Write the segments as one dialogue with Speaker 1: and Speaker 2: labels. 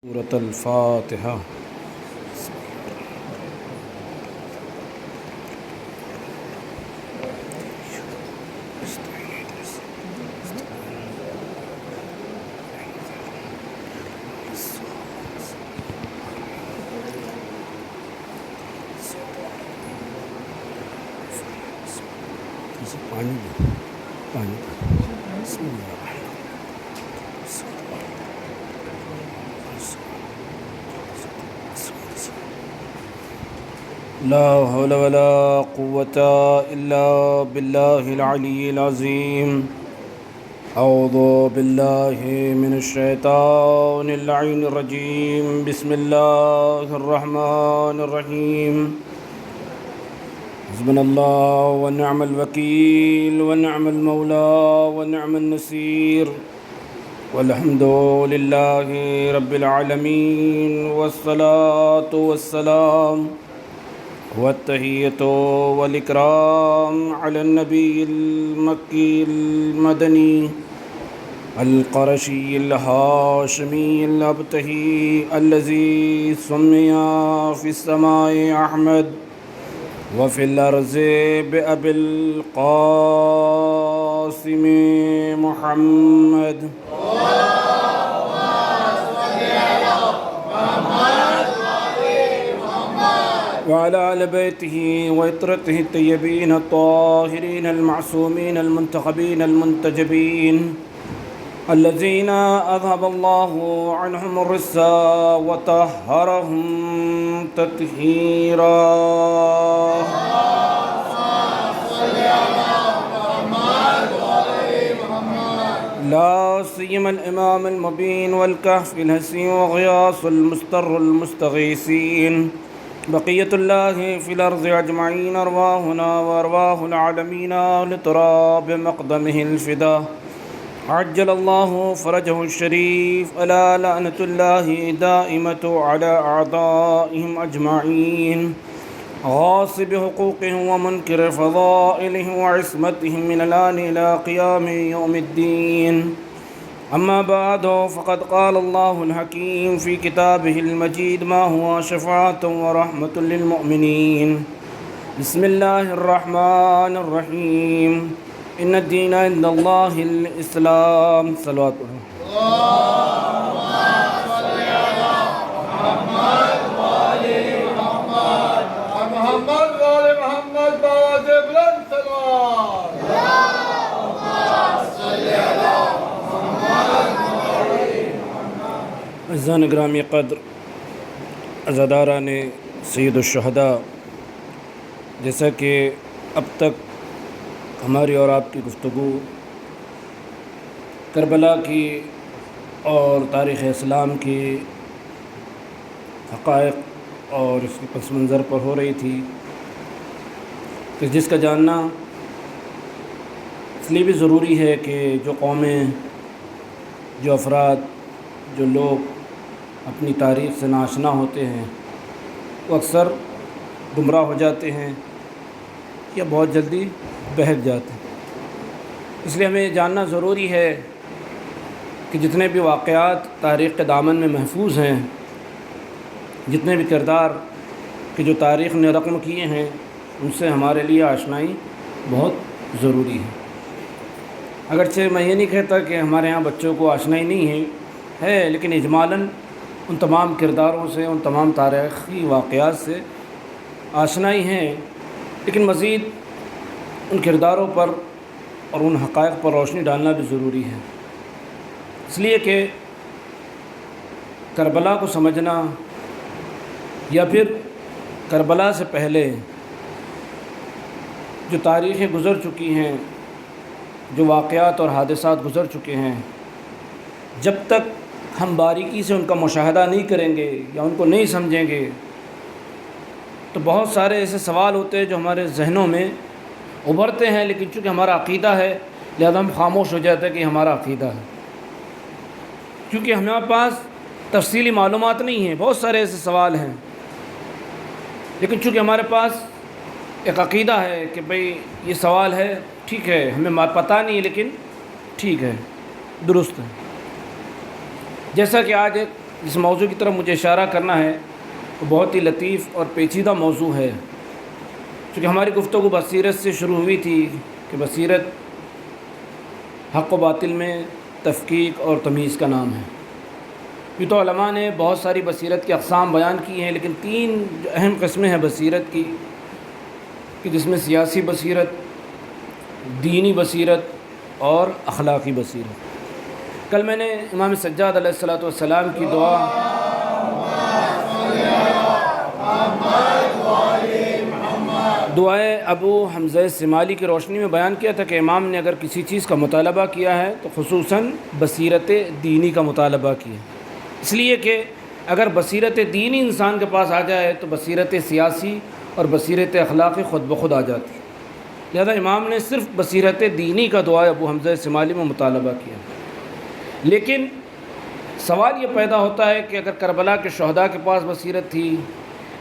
Speaker 1: سورة الفاتحة. پانی بسم اللہ لا حول ولا قوة إلا بالله العلي العظيم. أعوذ بالله من الشيطان اللعين الرجيم. بسم الله الرحمن الرحيم. حسبنا الله ونعم الوكيل ونعم المولى ونعم النصير والحمد لله رب العالمين والصلاة والسلام والتحية والإكرام على النبي المكي المدني القرشي الهاشمي الأبتهي الذي سمي في السماء أحمد وفي الأرض بأبي القاسم محمد. وعلى آل بيته وعترته الطيبين الطاهرين المعصومين المنتخبين المنتجبين الذين أذهب الله عنهم الرجس وطهرهم تطهيرا. لا سيما الإمام المبين والكهف الحسين وغياث المستر المستغيثين بقية الله في الأرض أجمعين أرواحنا وأرواح العالمين لتراب مقدمه الفدا. عجل الله فرجه الشريف. ألا لعنة الله دائمة على أعدائهم أجمعين غاصب حقوقهم ومنكر فضائلهم وعصمتهم من الآن إلى قيام يوم الدين. أما بعد فقد قال الله الحكيم في كتابه المجيد ما هو شفاعة ورحمة للمؤمنين. بسم الله الرحمن الرحيم. إن الدين عند الله الإسلام. صلوات عزیزان گرامی قدر، عزاداران سید الشہداء، جیسا کہ اب تک ہماری اور آپ کی گفتگو کربلا کی اور تاریخ اسلام کی حقائق اور اس کے پس منظر پر ہو رہی تھی، کہ جس کا جاننا اس لیے بھی ضروری ہے کہ جو قومیں، جو افراد، جو لوگ اپنی تاریخ سے ناآشنا ہوتے ہیں وہ اکثر گمراہ ہو جاتے ہیں یا بہت جلدی بہک جاتے ہیں. اس لیے ہمیں جاننا ضروری ہے کہ جتنے بھی واقعات تاریخ کے دامن میں محفوظ ہیں، جتنے بھی کردار کہ جو تاریخ نے رقم کیے ہیں، ان سے ہمارے لیے آشنائی بہت ضروری ہے. اگرچہ میں یہ نہیں کہتا کہ ہمارے ہاں بچوں کو آشنائی نہیں ہے، لیکن اجمالاً ان تمام کرداروں سے، ان تمام تاریخی واقعات سے آشنائی ہیں، لیکن مزید ان کرداروں پر اور ان حقائق پر روشنی ڈالنا بھی ضروری ہے. اس لیے کہ کربلا کو سمجھنا یا پھر کربلا سے پہلے جو تاریخیں گزر چکی ہیں، جو واقعات اور حادثات گزر چکے ہیں، جب تک ہم باریکی سے ان کا مشاہدہ نہیں کریں گے یا ان کو نہیں سمجھیں گے تو بہت سارے ایسے سوال ہوتے ہیں جو ہمارے ذہنوں میں ابھرتے ہیں، لیکن چونکہ ہمارا عقیدہ ہے لہذا ہم خاموش ہو جاتے ہیں کہ ہمارا عقیدہ ہے، کیونکہ ہمارے پاس تفصیلی معلومات نہیں ہیں. بہت سارے ایسے سوال ہیں، لیکن چونکہ ہمارے پاس ایک عقیدہ ہے کہ بھئی یہ سوال ہے، ٹھیک ہے، ہمیں پتہ نہیں ہے لیکن ٹھیک ہے، درست ہے. جیسا کہ آج ایک جس موضوع کی طرف مجھے اشارہ کرنا ہے وہ بہت ہی لطیف اور پیچیدہ موضوع ہے، چونکہ ہماری گفتگو بصیرت سے شروع ہوئی تھی کہ بصیرت حق و باطل میں تفکیک اور تمیز کا نام ہے۔ یہ تو علماء نے بہت ساری بصیرت کی اقسام بیان کی ہیں، لیکن 3 جو اہم قسمیں ہیں بصیرت کی، کہ جس میں سیاسی بصیرت، دینی بصیرت اور اخلاقی بصیرت۔ کل میں نے امام سجاد علیہ السلام کی دعائے ابو حمزہ سمالی کی روشنی میں بیان کیا تھا کہ امام نے اگر کسی چیز کا مطالبہ کیا ہے تو خصوصاً بصیرت دینی کا مطالبہ کیا، اس لیے کہ اگر بصیرت دینی انسان کے پاس آ جائے تو بصیرت سیاسی اور بصیرت اخلاقی خود بخود آ جاتی ہے۔ لہذا امام نے صرف بصیرت دینی کا دعائے ابو حمزہ سمالی میں مطالبہ کیا۔ لیکن سوال یہ پیدا ہوتا ہے کہ اگر کربلا کے شہداء کے پاس بصیرت تھی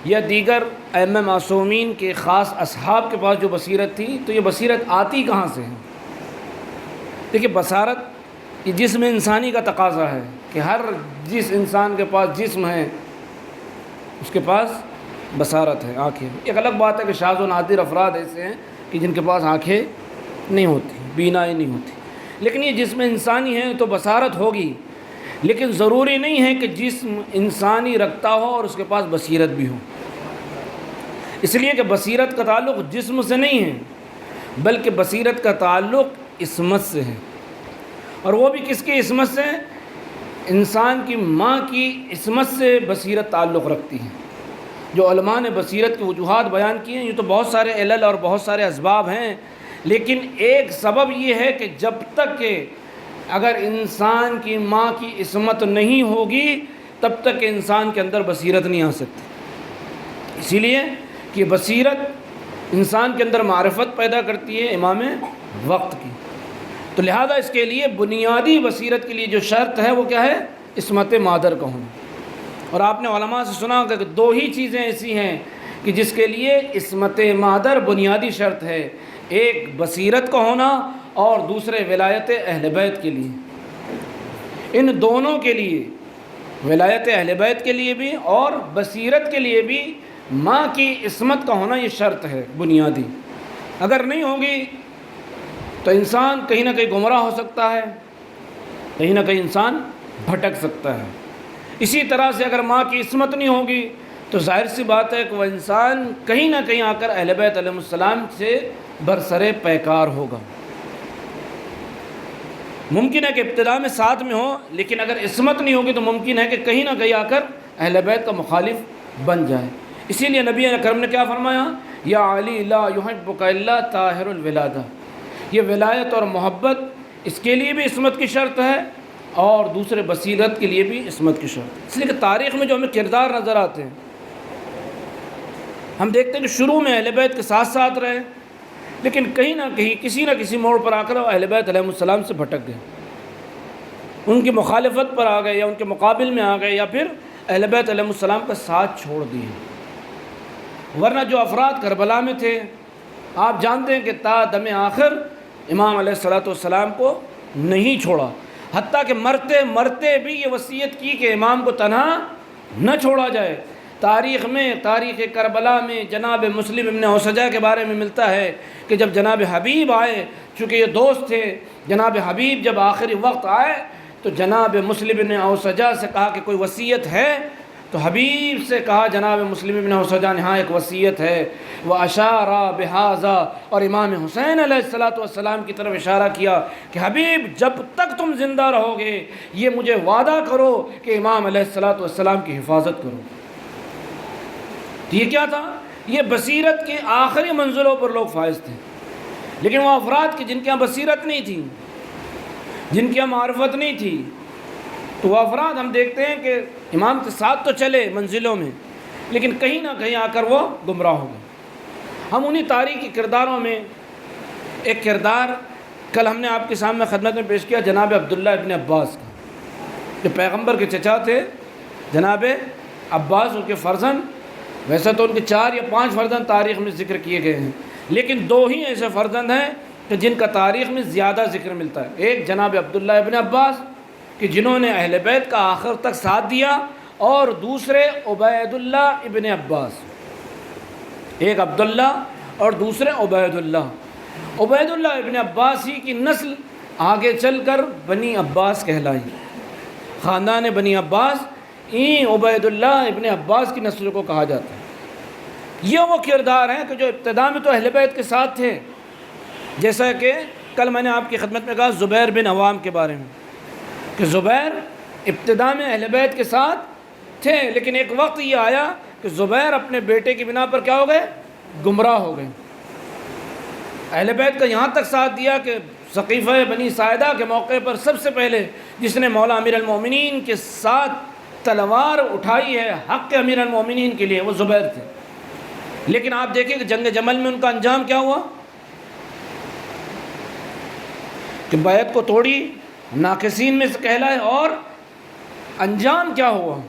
Speaker 1: یا دیگر ائمہ معصومین کے خاص اصحاب کے پاس جو بصیرت تھی، تو یہ بصیرت آتی کہاں سے ہے؟ دیکھیے، بصارت یہ جسم انسانی کا تقاضا ہے کہ ہر جس انسان کے پاس جسم ہے اس کے پاس بصارت ہے، آنکھیں۔ ایک الگ بات ہے کہ شاذ و نادر افراد ایسے ہیں کہ جن کے پاس آنکھیں نہیں ہوتی، بینائی نہیں ہوتی، لیکن یہ جسم انسانی ہے تو بصارت ہوگی، لیکن ضروری نہیں ہے کہ جسم انسانی رکھتا ہو اور اس کے پاس بصیرت بھی ہو، اس لیے کہ بصیرت کا تعلق جسم سے نہیں ہے بلکہ بصیرت کا تعلق عصمت سے ہے، اور وہ بھی کس کی عصمت سے؟ انسان کی ماں کی عصمت سے بصیرت تعلق رکھتی ہے۔ جو علماء نے بصیرت کے وجوہات بیان کیے ہیں، یہ تو بہت سارے علل اور بہت سارے اسباب ہیں، لیکن ایک سبب یہ ہے کہ جب تک کہ اگر انسان کی ماں کی عصمت نہیں ہوگی تب تک انسان کے اندر بصیرت نہیں آ سکتی، اسی لیے کہ بصیرت انسان کے اندر معرفت پیدا کرتی ہے امام وقت کی، تو لہذا اس کے لیے بنیادی بصیرت کے لیے جو شرط ہے وہ کیا ہے؟ عصمت مادر کا ہونا۔ اور آپ نے علماء سے سنا کہ 2 ہی چیزیں ایسی ہیں کہ جس کے لیے عصمت مادر بنیادی شرط ہے، ایک بصیرت کا ہونا اور دوسرے ولایت اہل بیت کے لیے۔ ان دونوں کے لیے، ولایت اہل بیت کے لیے بھی اور بصیرت کے لیے بھی، ماں کی عصمت کا ہونا یہ شرط ہے بنیادی۔ اگر نہیں ہوگی تو انسان کہیں نہ کہیں گمراہ ہو سکتا ہے، کہیں نہ کہیں انسان بھٹک سکتا ہے۔ اسی طرح سے اگر ماں کی عصمت نہیں ہوگی تو ظاہر سی بات ہے کہ وہ انسان کہیں نہ کہیں آ کر اہل بیت علیہ السلام سے برسرے پیکار ہوگا۔ ممکن ہے کہ ابتدا میں ساتھ میں ہو، لیکن اگر عصمت نہیں ہوگی تو ممکن ہے کہ کہیں نہ کہیں آ کر اہل بیت کا مخالف بن جائے۔ اسی لیے نبی اکرم نے کیا فرمایا؟ یا علی لا یحبک الا طاہر الولادہ، یہ ولایت اور محبت اس کے لیے بھی عصمت کی شرط ہے اور دوسرے بصیرت کے لیے بھی عصمت کی شرط ہے۔ اس لیے کہ تاریخ میں جو ہمیں کردار نظر آتے ہیں، ہم دیکھتے ہیں کہ شروع میں اہل بیت کے ساتھ ساتھ رہے، لیکن کہیں نہ کہیں کسی نہ کسی موڑ پر آ کر اہل بیت علیہ السلام سے بھٹک گئے، ان کی مخالفت پر آ گئے یا ان کے مقابل میں آ گئے، یا پھر اہل بیت علیہ السلام کا ساتھ چھوڑ دیے۔ ورنہ جو افراد کربلا میں تھے، آپ جانتے ہیں کہ تا دم آخر امام علیہ السلام کو نہیں چھوڑا، حتیٰ کہ مرتے مرتے بھی یہ وصیت کی کہ امام کو تنہا نہ چھوڑا جائے۔ تاریخ میں، تاریخ کربلا میں جناب مسلم ابن اوسجہ کے بارے میں ملتا ہے کہ جب جناب حبیب آئے، چونکہ یہ دوست تھے، جناب حبیب جب آخری وقت آئے تو جناب مسلم ابن اوسجہ سے کہا کہ کوئی وصیت ہے؟ تو حبیب سے کہا جناب مسلم ابن اوسجہ نے، ہاں ایک وصیت ہے۔ وَأَشَارَ بِهَذَا، اور امام حسین علیہ السلام کی طرف اشارہ کیا کہ حبیب جب تک تم زندہ رہو گے یہ مجھے وعدہ کرو کہ امام علیہ السلام کی حفاظت کرو۔ تو یہ کیا تھا؟ یہ بصیرت کے آخری منزلوں پر لوگ فائز تھے، لیکن وہ افراد کی جن کے یہاں بصیرت نہیں تھی، جن کے یہاں معرفت نہیں تھی، تو وہ افراد ہم دیکھتے ہیں کہ امام کے ساتھ تو چلے منزلوں میں، لیکن کہیں نہ کہیں آ کر وہ گمراہ ہو گئے۔ ہم انہی تاریخی کرداروں میں ایک کردار کل ہم نے آپ کے سامنے خدمت میں پیش کیا، جناب عبداللہ ابن عباس کا، جو پیغمبر کے چچا تھے، جناب عباس ان کے فرزند۔ ویسے تو ان کے 4 یا 5 فرزند تاریخ میں ذکر کیے گئے ہیں، لیکن 2 ہی ایسے فرزند ہیں کہ جن کا تاریخ میں زیادہ ذکر ملتا ہے، ایک جناب عبداللہ ابن عباس کہ جنہوں نے اہل بیت کا آخر تک ساتھ دیا، اور دوسرے عبید اللہ ابن عباس، ایک عبداللہ اور دوسرے عبید اللہ۔ عبید اللہ ابن عباس ہی کی نسل آگے چل کر بنی عباس کہلائی، خاندان بنی عباس این عبید اللہ ابن عباس کی نسل کو کہا جاتا ہے۔ یہ وہ کردار ہیں کہ جو ابتدا میں تو اہل بیت کے ساتھ تھے، جیسا کہ کل میں نے آپ کی خدمت میں کہا زبیر بن عوام کے بارے میں، کہ زبیر ابتدا میں اہل بیت کے ساتھ تھے، لیکن ایک وقت یہ آیا کہ زبیر اپنے بیٹے کی بنا پر کیا ہو گئے؟ گمراہ ہو گئے۔ اہل بیت کا یہاں تک ساتھ دیا کہ سقیفہ بنی ساعدہ کے موقع پر سب سے پہلے جس نے مولا امیر المومنین کے ساتھ تلوار اٹھائی ہے حق امیر المومنین کے لیے، وہ زبیر تھے۔ لیکن آپ دیکھیں کہ جنگ جمل میں ان کا انجام کیا ہوا؟ کہ بیعت کو توڑی، ناقصین میں سے کہلائے، اور انجام کیا ہوا؟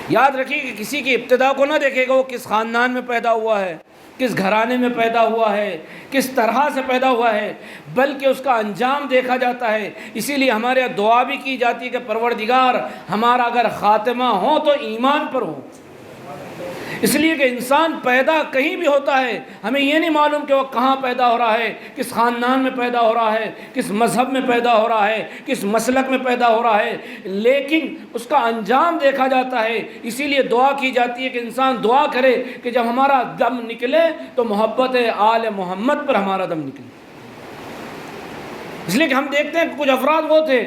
Speaker 1: یاد رکھیے کہ کسی کی ابتدا کو نہ دیکھے گا وہ کس خاندان میں پیدا ہوا ہے، کس گھرانے میں پیدا ہوا ہے، کس طرح سے پیدا ہوا ہے، بلکہ اس کا انجام دیکھا جاتا ہے۔ اسی لیے ہمارے یہاں دعا بھی کی جاتی ہے کہ پروردگار ہمارا اگر خاتمہ ہو تو ایمان پر ہو۔ اس لیے کہ انسان پیدا کہیں بھی ہوتا ہے، ہمیں یہ نہیں معلوم کہ وہ کہاں پیدا ہو رہا ہے، کس خاندان میں پیدا ہو رہا ہے، کس مذہب میں پیدا ہو رہا ہے، کس مسلک میں پیدا ہو رہا ہے، لیکن اس کا انجام دیکھا جاتا ہے۔ اسی لیے دعا کی جاتی ہے کہ انسان دعا کرے کہ جب ہمارا دم نکلے تو محبت آل محمد پر ہمارا دم نکلے۔ اس لیے کہ ہم دیکھتے ہیں کہ کچھ افراد وہ تھے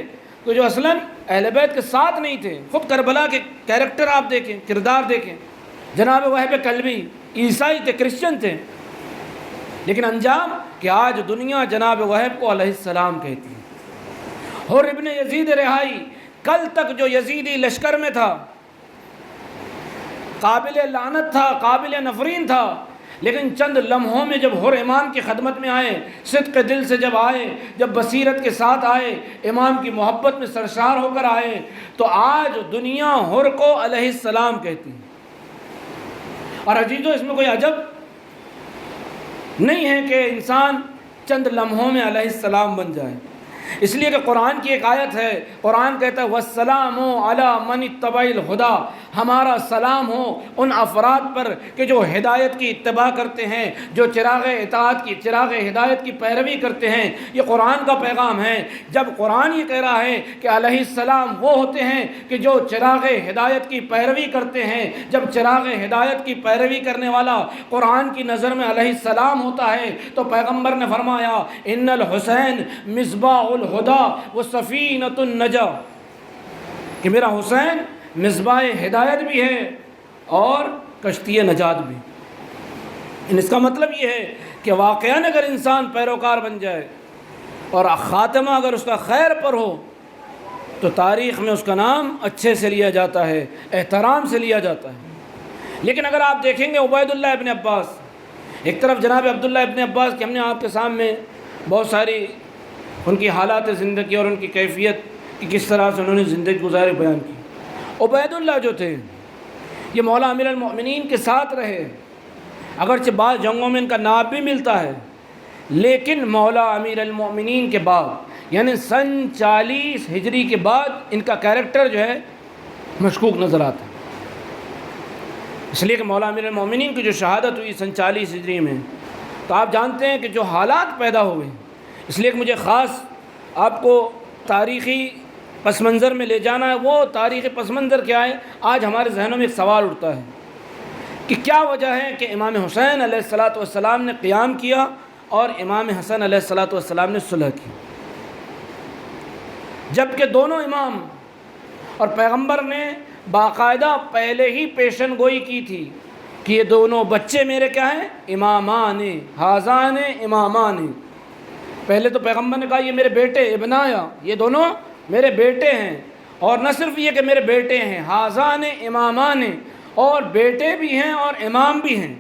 Speaker 1: کہ جو اصلاً اہل بیت کے ساتھ نہیں تھے۔ خود کربلا کے کیریکٹر آپ دیکھیں، کردار دیکھیں، جناب وہب کلبی عیسائی تھے، کرسچن تھے، لیکن انجام کہ آج دنیا جناب وہب کو علیہ السلام کہتی ہے۔ اور ابن یزید رہائی کل تک جو یزیدی لشکر میں تھا، قابل لعنت تھا، قابل نفرین تھا، لیکن چند لمحوں میں جب حر امام کی خدمت میں آئے، صدق دل سے جب آئے، جب بصیرت کے ساتھ آئے، امام کی محبت میں سرشار ہو کر آئے، تو آج دنیا حر کو علیہ السلام کہتی ہے۔ اور عزیزو، اس میں کوئی عجب نہیں ہے کہ انسان چند لمحوں میں علیہ السلام بن جائے، اس لیے کہ قرآن کی ایک آیت ہے، قرآن کہتا ہے وَالسَّلَامُ عَلَىٰ مَنِ اتَّبَعَ الْهُدَىٰ، ہمارا سلام ہو ان افراد پر کہ جو ہدایت کی اتباع کرتے ہیں، جو چراغ اطاعت کی، چراغ ہدایت کی پیروی کرتے ہیں۔ یہ قرآن کا پیغام ہے۔ جب قرآن یہ کہہ رہا ہے کہ علیہ السلام وہ ہوتے ہیں کہ جو چراغ ہدایت کی پیروی کرتے ہیں، جب چراغ ہدایت کی پیروی کرنے والا قرآن کی نظر میں علیہ السلام ہوتا ہے، تو پیغمبر نے فرمایا ان الحسین مصباح الہدیٰ و سفینۃ النجاۃ، کہ میرا حسین مصباح ہدایت بھی ہے اور کشتی نجات بھی۔ اس کا مطلب یہ ہے کہ واقعاً اگر انسان پیروکار بن جائے اور خاتمہ اگر اس کا خیر پر ہو تو تاریخ میں اس کا نام اچھے سے لیا جاتا ہے، احترام سے لیا جاتا ہے۔ لیکن اگر آپ دیکھیں گے عبید اللہ ابن عباس، ایک طرف جناب عبداللہ ابن عباس کہ ہم نے آپ کے سامنے بہت ساری ان کی حالات زندگی اور ان کی کیفیت کہ کس طرح سے انہوں نے زندگی گزاری بیان کی۔ عبید اللہ جو تھے یہ مولا امیر المؤمنین کے ساتھ رہے، اگرچہ بعض جنگوں میں ان کا نام بھی ملتا ہے، لیکن مولا امیر المؤمنین کے بعد یعنی سن 40 ہجری کے بعد ان کا کیریکٹر جو ہے مشکوک نظر آتا ہے۔ اس لیے کہ مولا امیر المؤمنین کی جو شہادت ہوئی سن 40 ہجری میں، تو آپ جانتے ہیں کہ جو حالات پیدا ہوئے، اس لیے کہ مجھے خاص آپ کو تاریخی پس منظر میں لے جانا ہے۔ وہ تاریخی پس منظر کیا ہے؟ آج ہمارے ذہنوں میں ایک سوال اٹھتا ہے کہ کیا وجہ ہے کہ امام حسین علیہ السلام نے قیام کیا اور امام حسن علیہ السلام نے صلح کی، جبکہ دونوں امام اور پیغمبر نے باقاعدہ پہلے ہی پیشن گوئی کی تھی کہ یہ دونوں بچے میرے کیا ہیں؟ امامان، حاضان امامان۔ پہلے تو پیغمبر نے کہا یہ میرے بیٹے ابنایا، یہ دونوں میرے بیٹے ہیں، اور نہ صرف یہ کہ میرے بیٹے ہیں، حاضان امامان، اور بیٹے بھی ہیں اور امام بھی ہیں۔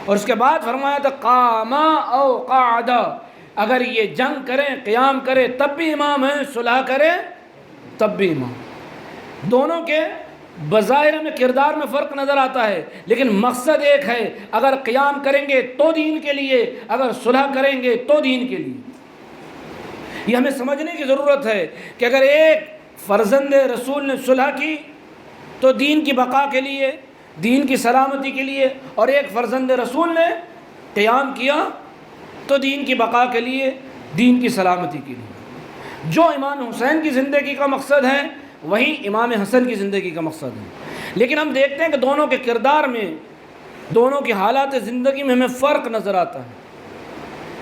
Speaker 1: اور اس کے بعد فرمایا تھا قاما او قعدا، اگر یہ جنگ کریں، قیام کرے تب بھی امام ہیں، صلح کرے تب بھی امام۔ دونوں کے بظاہر میں کردار میں فرق نظر آتا ہے، لیکن مقصد ایک ہے، اگر قیام کریں گے تو دین کے لیے، اگر صلح کریں گے تو دین کے لیے۔ یہ ہمیں سمجھنے کی ضرورت ہے کہ اگر ایک فرزند رسول نے صلح کی تو دین کی بقا کے لیے، دین کی سلامتی کے لیے، اور ایک فرزند رسول نے قیام کیا تو دین کی بقا کے لیے، دین کی سلامتی کے لیے۔ جو امام حسین کی زندگی کا مقصد ہے وہی امام حسن کی زندگی کا مقصد ہے، لیکن ہم دیکھتے ہیں کہ دونوں کے کردار میں، دونوں کی حالات زندگی میں ہمیں فرق نظر آتا ہے،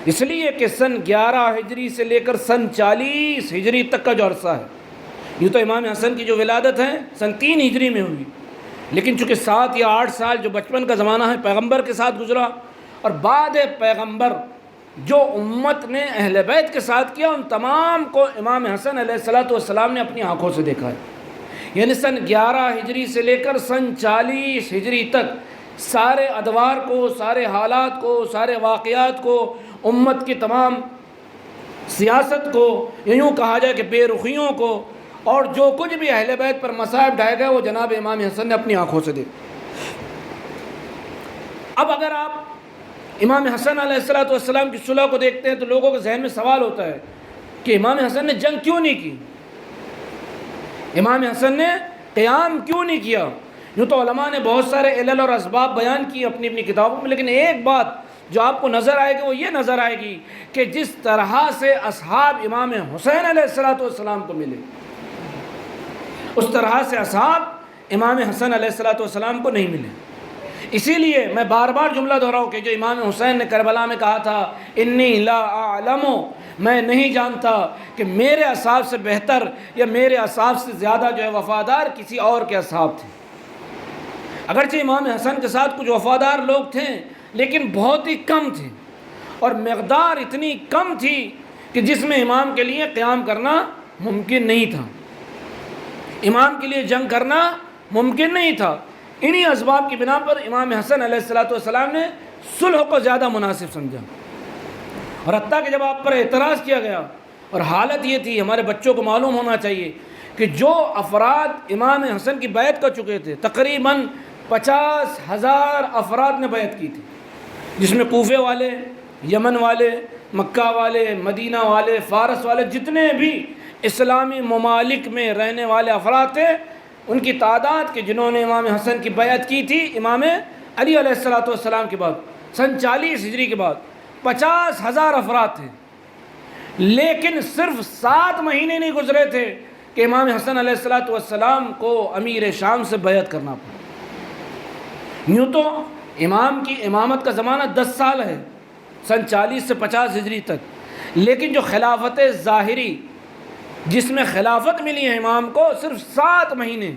Speaker 1: اس لیے کہ سن 11 ہجری سے لے کر سن 40 ہجری تک کا جو عرصہ ہے، یوں تو امام حسن کی جو ولادت ہے سن 3 ہجری میں ہوئی، لیکن چونکہ 7 یا 8 سال جو بچپن کا زمانہ ہے پیغمبر کے ساتھ گزرا، اور بعد پیغمبر جو امت نے اہل بیت کے ساتھ کیا ان تمام کو امام حسن علیہ السلام نے اپنی آنکھوں سے دیکھا ہے۔ یعنی سن 11 ہجری سے لے کر سن 40 ہجری تک سارے ادوار کو، سارے حالات کو، سارے واقعات کو، امت کی تمام سیاست کو، یوں کہا جائے کہ بے رخیوں کو، اور جو کچھ بھی اہل بیت پر مصائب ڈھائے گئے وہ جناب امام حسن نے اپنی آنکھوں سے دیکھا۔ اب اگر آپ امام حسن علیہ السلام کی صلح کو دیکھتے ہیں تو لوگوں کے ذہن میں سوال ہوتا ہے کہ امام حسن نے جنگ کیوں نہیں کی، امام حسن نے قیام کیوں نہیں کیا؟ یوں تو علماء نے بہت سارے علل اور اسباب بیان کی اپنی اپنی کتابوں میں، لیکن ایک بات جو آپ کو نظر آئے گی وہ یہ نظر آئے گی کہ جس طرح سے اصحاب امام حسین علیہ السلام کو ملے اس طرح سے اصحاب امام حسن علیہ السلام کو نہیں ملے۔ اسی لیے میں بار بار جملہ دہراؤں کہ جو امام حسین نے کربلا میں کہا تھا انی لا اعلم، میں نہیں جانتا کہ میرے اصحاب سے بہتر یا میرے اصحاب سے زیادہ جو ہے وفادار کسی اور کے اصحاب تھے۔ اگرچہ امام حسن کے ساتھ کچھ وفادار لوگ تھے لیکن بہت ہی کم تھے، اور مقدار اتنی کم تھی کہ جس میں امام کے لیے قیام کرنا ممکن نہیں تھا، امام کے لیے جنگ کرنا ممکن نہیں تھا۔ انہی اسباب کی بنا پر امام حسن علیہ السلام نے صلح کو زیادہ مناسب سمجھا، اور حتیٰ کہ جب آپ پر اعتراض کیا گیا، اور حالت یہ تھی، ہمارے بچوں کو معلوم ہونا چاہیے کہ جو افراد امام حسن کی بیعت کر چکے تھے تقریباً 50,000 افراد نے بیعت کی تھی، جس میں کوفے والے، یمن والے، مکہ والے، مدینہ والے، فارس والے، جتنے بھی اسلامی ممالک میں رہنے والے افراد تھے ان کی تعداد کہ جنہوں نے امام حسن کی بیعت کی تھی امام علی علیہ السلام کے بعد سن 40 ہجری کے بعد 50,000 افراد تھے، لیکن صرف 7 مہینے نہیں گزرے تھے کہ امام حسن علیہ السلام کو امیر شام سے بیعت کرنا پڑا۔ یوں تو امام کی امامت کا زمانہ 10 سال ہے، سن 40 سے 50 ہجری تک، لیکن جو خلافت ظاہری جس میں خلافت ملی ہے امام کو صرف 7 مہینے،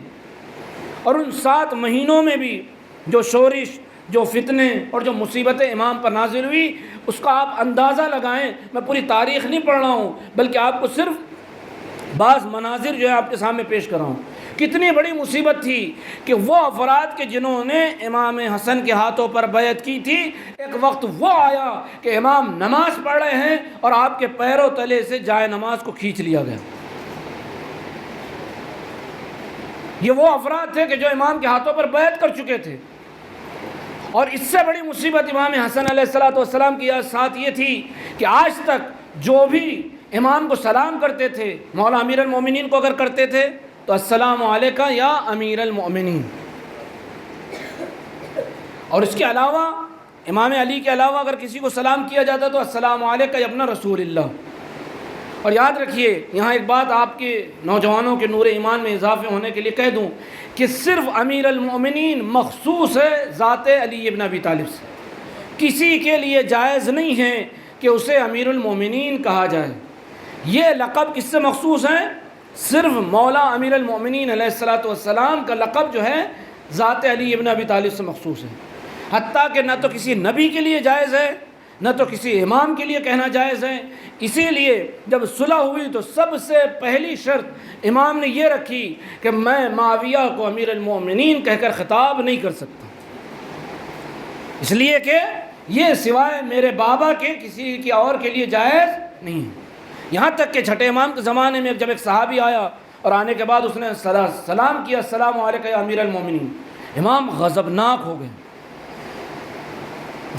Speaker 1: اور ان 7 مہینوں میں بھی جو شورش، جو فتنے اور جو مصیبتیں امام پر نازل ہوئی اس کا آپ اندازہ لگائیں۔ میں پوری تاریخ نہیں پڑھ رہا ہوں بلکہ آپ کو صرف بعض مناظر جو ہے آپ کے سامنے پیش کر رہا ہوں۔ کتنی بڑی مصیبت تھی کہ وہ افراد کے جنہوں نے امام حسن کے ہاتھوں پر بیعت کی تھی، ایک وقت وہ آیا کہ امام نماز پڑھ رہے ہیں اور آپ کے پیروں تلے سے جائے نماز کو کھینچ لیا گیا۔ یہ وہ افراد تھے کہ جو امام کے ہاتھوں پر بیعت کر چکے تھے، اور اس سے بڑی مصیبت امام حسن علیہ السلام کی ساتھ یہ تھی کہ آج تک جو بھی امام کو سلام کرتے تھے، مولا امیر المومنین کو اگر کرتے تھے تو السلام علیکہ یا امیر المؤمنین، اور اس کے علاوہ امام علی کے علاوہ اگر کسی کو سلام کیا جاتا تو السلام علیکہ یا ابن رسول اللہ۔ اور یاد رکھیے، یہاں ایک بات آپ کے نوجوانوں کے نور ایمان میں اضافے ہونے کے لیے کہہ دوں کہ صرف امیر المؤمنین مخصوص ہے ذات علی ابن ابی طالب سے، کسی کے لیے جائز نہیں ہے کہ اسے امیر المؤمنین کہا جائے۔ یہ لقب کس سے مخصوص ہے؟ صرف مولا امیر المؤمنین علیہ السلام کا لقب جو ہے ذات علی ابن ابی طالب سے مخصوص ہے، حتیٰ کہ نہ تو کسی نبی کے لیے جائز ہے نہ تو کسی امام کے لیے کہنا جائز ہے۔ اسی لیے جب صلح ہوئی تو سب سے پہلی شرط امام نے یہ رکھی کہ میں معاویہ کو امیر المؤمنین کہہ کر خطاب نہیں کر سکتا، اس لیے کہ یہ سوائے میرے بابا کے کسی کی اور کے لیے جائز نہیں ہے۔ یہاں تک کہ چھٹے امام کے زمانے میں جب ایک صحابی آیا اور آنے کے بعد اس نے سلام کیا السلام علیکم یا امیر المؤمنین، امام غضبناک ہو گئے،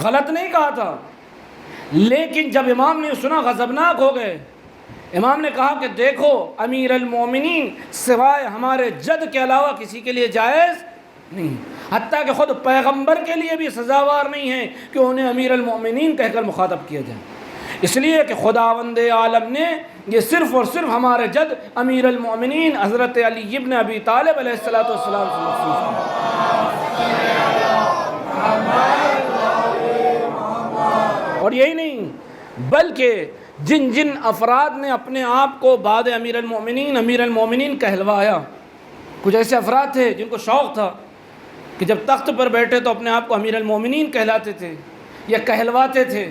Speaker 1: غلط نہیں کہا تھا، لیکن جب امام نے سنا غضبناک ہو گئے امام نے کہا کہ دیکھو امیر المومنین سوائے ہمارے جد کے علاوہ کسی کے لیے جائز نہیں، حتیٰ کہ خود پیغمبر کے لیے بھی سزاوار نہیں ہے کہ انہیں امیر المومنین کہہ کر مخاطب کیا جائے، اس لیے کہ خداوند عالم نے یہ صرف اور صرف ہمارے جد امیر المومنین حضرت علی ابن ابی طالب علیہ الصلوۃ والسلام سے مخصوص ہے۔ اور یہی نہیں بلکہ جن جن افراد نے اپنے آپ کو بعد امیر المومنین کہلوایا، کچھ ایسے افراد تھے جن کو شوق تھا کہ جب تخت پر بیٹھے تو اپنے آپ کو امیر المومنین کہلاتے تھے یا کہلواتے تھے،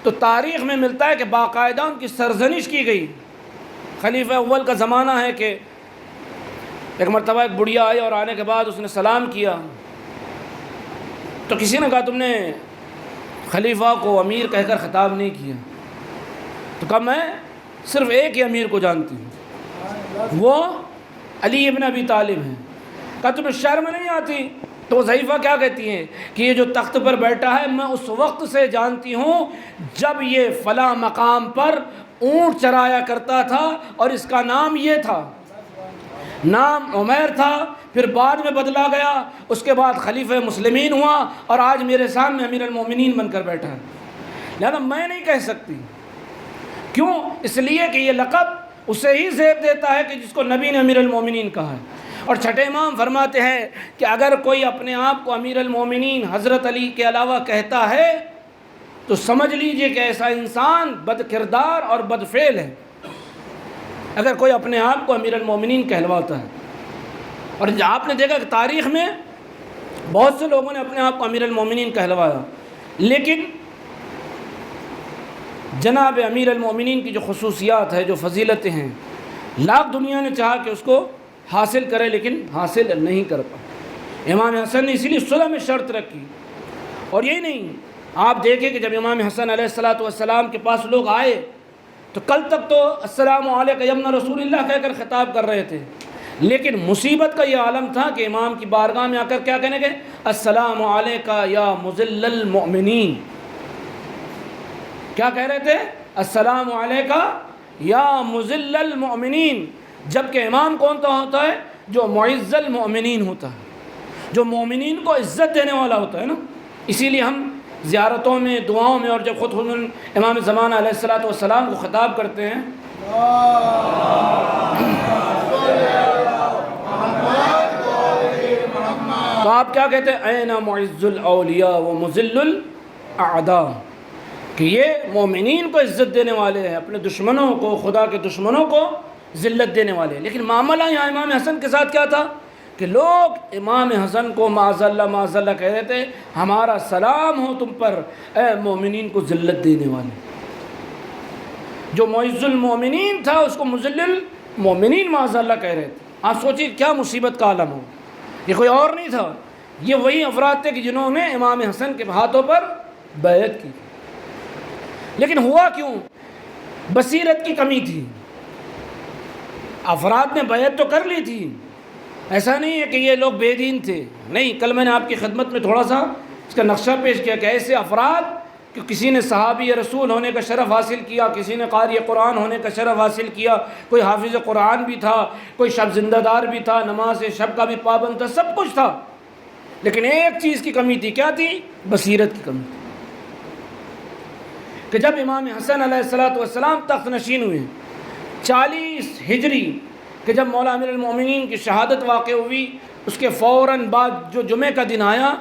Speaker 1: تو تاریخ میں ملتا ہے کہ باقاعدہ ان کی سرزنش کی گئی۔ خلیفہ اول کا زمانہ ہے کہ ایک مرتبہ ایک بڑھیا آئی اور آنے کے بعد اس نے سلام کیا، تو کسی نے کہا تم نے خلیفہ کو امیر کہہ کر خطاب نہیں کیا، تو کہا میں صرف ایک ہی امیر کو جانتی ہوں، وہ علی ابن ابی طالب ہیں۔ کہا تمہیں شرم نہیں آتی؟ تو ضعیفہ کیا کہتی ہیں کہ یہ جو تخت پر بیٹھا ہے میں اس وقت سے جانتی ہوں جب یہ فلاں مقام پر اونٹ چرایا کرتا تھا اور اس کا نام یہ تھا، نام عمیر تھا، پھر بعد میں بدلا گیا، اس کے بعد خلیفہ مسلمین ہوا اور آج میرے سامنے امیر المومنین بن کر بیٹھا ہے، لہذا میں نہیں کہہ سکتی۔ کیوں؟ اس لیے کہ یہ لقب اسے ہی زیب دیتا ہے کہ جس کو نبی نے امیر المومنین کہا ہے۔ اور چھٹے امام فرماتے ہیں کہ اگر کوئی اپنے آپ کو امیر المومنین حضرت علی کے علاوہ کہتا ہے تو سمجھ لیجئے کہ ایسا انسان بد کردار اور بد فعل ہے، اگر کوئی اپنے آپ کو امیر المومنین کہلواتا ہے۔ اور آپ نے دیکھا کہ تاریخ میں بہت سے لوگوں نے اپنے آپ کو امیر المومنین کہلوایا، لیکن جناب امیر المومنین کی جو خصوصیات ہے، جو فضیلتیں ہیں، لاکھ دنیا نے چاہا کہ اس کو حاصل کرے لیکن حاصل نہیں کر پائے۔ امام حسن نے اسی لیے صلح میں شرط رکھی۔ اور یہی نہیں، آپ دیکھیں کہ جب امام حسن علیہ الصلوۃ والسلام کے پاس لوگ آئے تو کل تک تو السلام علیکم یا ابن رسول اللہ کہہ کر خطاب کر رہے تھے، لیکن مصیبت کا یہ عالم تھا کہ امام کی بارگاہ میں آ کر کیا کہنے گئے؟ السلام علیکم یا مذل المؤمنین۔ کیا کہہ رہے تھے؟ السلام علیکم یا مذل المؤمنین، جبکہ امام کون تو ہوتا ہے؟ جو معز المؤمنین ہوتا ہے، جو مومنین کو عزت دینے والا ہوتا ہے نا۔ اسی لیے ہم زیارتوں میں، دعاؤں میں، اور جب خود امام زمانہ علیہ الصلوۃ والسلام کو خطاب کرتے ہیں تو آپ کیا کہتے ہیں؟ این معز الاولیاء و مذل الاعداء، کہ یہ مومنین کو عزت دینے والے ہیں، اپنے دشمنوں کو، خدا کے دشمنوں کو ذلت دینے والے۔ لیکن معاملہ یہاں امام حسن کے ساتھ کیا تھا کہ لوگ امام حسن کو معاذ اللہ کہہ رہے تھے، ہمارا سلام ہو تم پر اے مومنین کو ذلت دینے والے۔ جو معز المومنین تھا اس کو مذل المومنین معاذ اللہ کہہ رہے تھے۔ آپ سوچیے کیا مصیبت کا عالم ہو، یہ کوئی اور نہیں تھا، یہ وہی افراد تھے کہ جنہوں نے امام حسن کے ہاتھوں پر بیعت کی۔ لیکن ہوا کیوں؟ بصیرت کی کمی تھی۔ افراد نے بیعت تو کر لی تھی، ایسا نہیں ہے کہ یہ لوگ بے دین تھے، نہیں۔ کل میں نے آپ کی خدمت میں تھوڑا سا اس کا نقشہ پیش کیا کہ ایسے افراد کہ کسی نے صحابی رسول ہونے کا شرف حاصل کیا، کسی نے قاری قرآن ہونے کا شرف حاصل کیا، کوئی حافظ قرآن بھی تھا، کوئی شب زندہ دار بھی تھا، نماز شب کا بھی پابند تھا، سب کچھ تھا، لیکن ایک چیز کی کمی تھی۔ کیا تھی؟ بصیرت کی کمی تھی۔ کہ جب امام حسن علیہ الصلوۃ والسلام تخت نشین ہوئے 40 ہجری، کہ جب مولا امیر المومنین کی شہادت واقع ہوئی، اس کے فوراً بعد جو جمعہ کا دن آیا،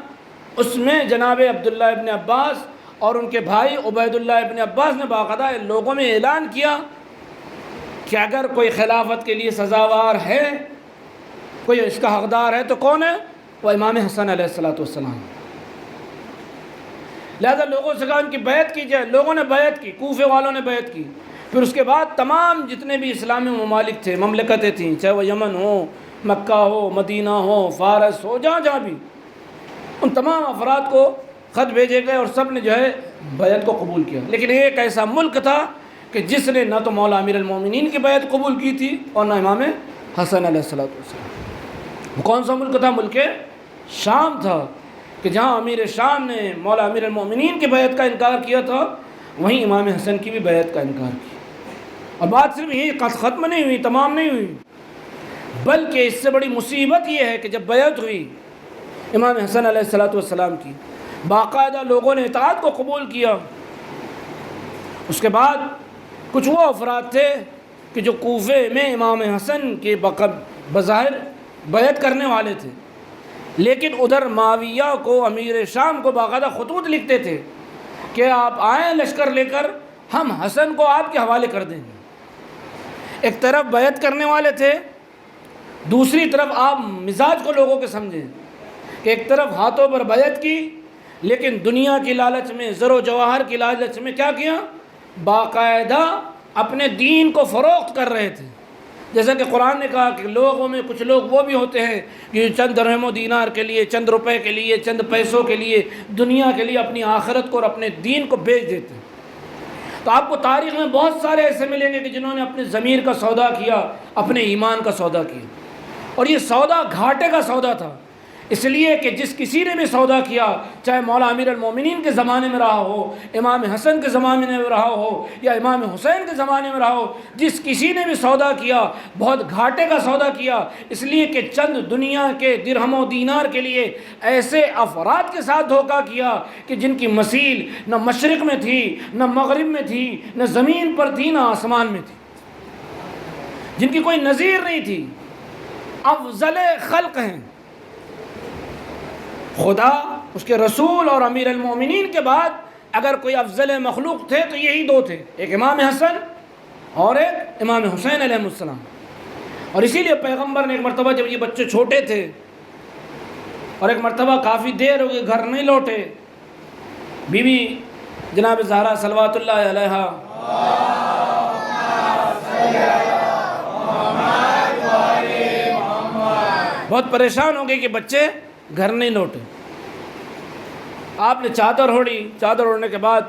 Speaker 1: اس میں جناب عبداللہ ابن عباس اور ان کے بھائی عبید اللہ ابن عباس نے باقاعدہ لوگوں میں اعلان کیا کہ اگر کوئی خلافت کے لیے سزاوار ہے، کوئی اس کا حقدار ہے تو کون ہے؟ وہ امام حسن علیہ الصلوۃ والسلام۔ لہذا لوگوں سے کہا ان کی بیعت کی جائے، لوگوں نے بیعت کی، کوفے والوں نے بیعت کی۔ پھر اس کے بعد تمام جتنے بھی اسلامی ممالک تھے، مملکتیں تھیں، چاہے وہ یمن ہو، مکہ ہو، مدینہ ہو، فارس ہو، جہاں جہاں بھی، ان تمام افراد کو خط بھیجے گئے اور سب نے جو ہے بیعت کو قبول کیا۔ لیکن ایک ایسا ملک تھا کہ جس نے نہ تو مولا امیر المومنین کی بیعت قبول کی تھی اور نہ امام حسن علیہ الصلوۃ والسلام۔ وہ کون سا ملک تھا؟ ملک شام تھا، کہ جہاں امیر شام نے مولا امیر المومنین کی بیعت کا انکار کیا تھا، وہیں امام حسن کی بھی بیعت کا انکار کیا۔ اور بات صرف یہی ختم نہیں ہوئی، تمام نہیں ہوئی، بلکہ اس سے بڑی مصیبت یہ ہے کہ جب بیعت ہوئی امام حسن علیہ السلام کی، باقاعدہ لوگوں نے اطاعت کو قبول کیا، اس کے بعد کچھ وہ افراد تھے کہ جو کوفے میں امام حسن کے بظاہر بیعت کرنے والے تھے، لیکن ادھر معاویہ کو، امیر شام کو باقاعدہ خطوط لکھتے تھے کہ آپ آئیں لشکر لے کر، ہم حسن کو آپ کے حوالے کر دیں گے۔ ایک طرف بیعت کرنے والے تھے، دوسری طرف آپ مزاج کو لوگوں کے سمجھیں کہ ایک طرف ہاتھوں پر بیعت کی، لیکن دنیا کی لالچ میں، زر و جواہر کی لالچ میں کیا کیا؟ باقاعدہ اپنے دین کو فروخت کر رہے تھے۔ جیسا کہ قرآن نے کہا کہ لوگوں میں کچھ لوگ وہ بھی ہوتے ہیں کہ چند درہم و دینار کے لیے، چند روپے کے لیے، چند پیسوں کے لیے، دنیا کے لیے اپنی آخرت کو اور اپنے دین کو بیچ دیتے ہیں۔ تو آپ کو تاریخ میں بہت سارے ایسے ملیں گے کہ جنہوں نے اپنے ضمیر کا سودا کیا، اپنے ایمان کا سودا کیا، اور یہ سودا گھاٹے کا سودا تھا، اس لیے کہ جس کسی نے بھی سودا کیا، چاہے مولا امیر المومنین کے زمانے میں رہا ہو، امام حسن کے زمانے میں رہا ہو، یا امام حسین کے زمانے میں رہا ہو، جس کسی نے بھی سودا کیا بہت گھاٹے کا سودا کیا، اس لیے کہ چند دنیا کے درہم و دینار کے لیے ایسے افراد کے ساتھ دھوکہ کیا کہ جن کی مثیل نہ مشرق میں تھی، نہ مغرب میں تھی، نہ زمین پر تھی، نہ آسمان میں تھی، جن کی کوئی نظیر نہیں تھی، افضل خلق ہیں۔ خدا، اس کے رسول اور امیر المومنین کے بعد اگر کوئی افضل مخلوق تھے تو یہی دو تھے، ایک امام حسن اور ایک امام حسین علیہ السلام۔ اور اسی لیے پیغمبر نے ایک مرتبہ جب یہ بچے چھوٹے تھے اور ایک مرتبہ کافی دیر ہو گئی گھر نہیں لوٹے، بی بی جناب زہرا صلوات اللہ علیہا بہت پریشان ہو گئی کہ بچے گھر نہیں لوٹے۔ آپ نے چادر اوڑھی، چادر اوڑھنے کے بعد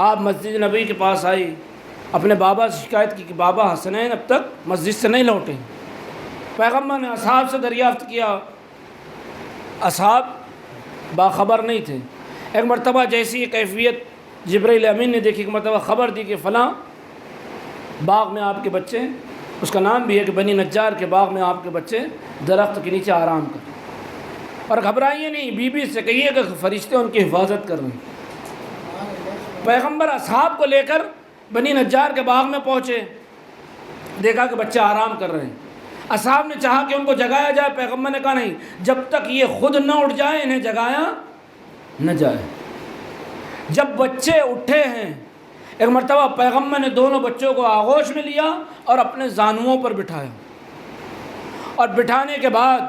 Speaker 1: آپ مسجد نبوی کے پاس آئی، اپنے بابا سے شکایت کی کہ بابا حسنین اب تک مسجد سے نہیں لوٹے۔ پیغمبر نے اصحاب سے دریافت کیا، اصحاب باخبر نہیں تھے۔ ایک مرتبہ جیسی یہ کیفیت جبرائیل امین نے دیکھی، ایک مرتبہ خبر دی کہ فلاں باغ میں آپ کے بچے، اس کا نام بھی ہے کہ بنی نجار کے باغ میں آپ کے بچے درخت کے نیچے آرام کر، اور گھبرائیے نہیں، بی بی سے کہیے کہ فرشتے ان کی حفاظت کر رہے ہیں۔ پیغمبر اصحاب کو لے کر بنی نجار کے باغ میں پہنچے، دیکھا کہ بچے آرام کر رہے ہیں۔ اصحاب نے چاہا کہ ان کو جگایا جائے، پیغمبر نے کہا نہیں، جب تک یہ خود نہ اٹھ جائے انہیں جگایا نہ جائے۔ جب بچے اٹھے ہیں، ایک مرتبہ پیغمبر نے دونوں بچوں کو آغوش میں لیا اور اپنے زانوؤں پر بٹھایا، اور بٹھانے کے بعد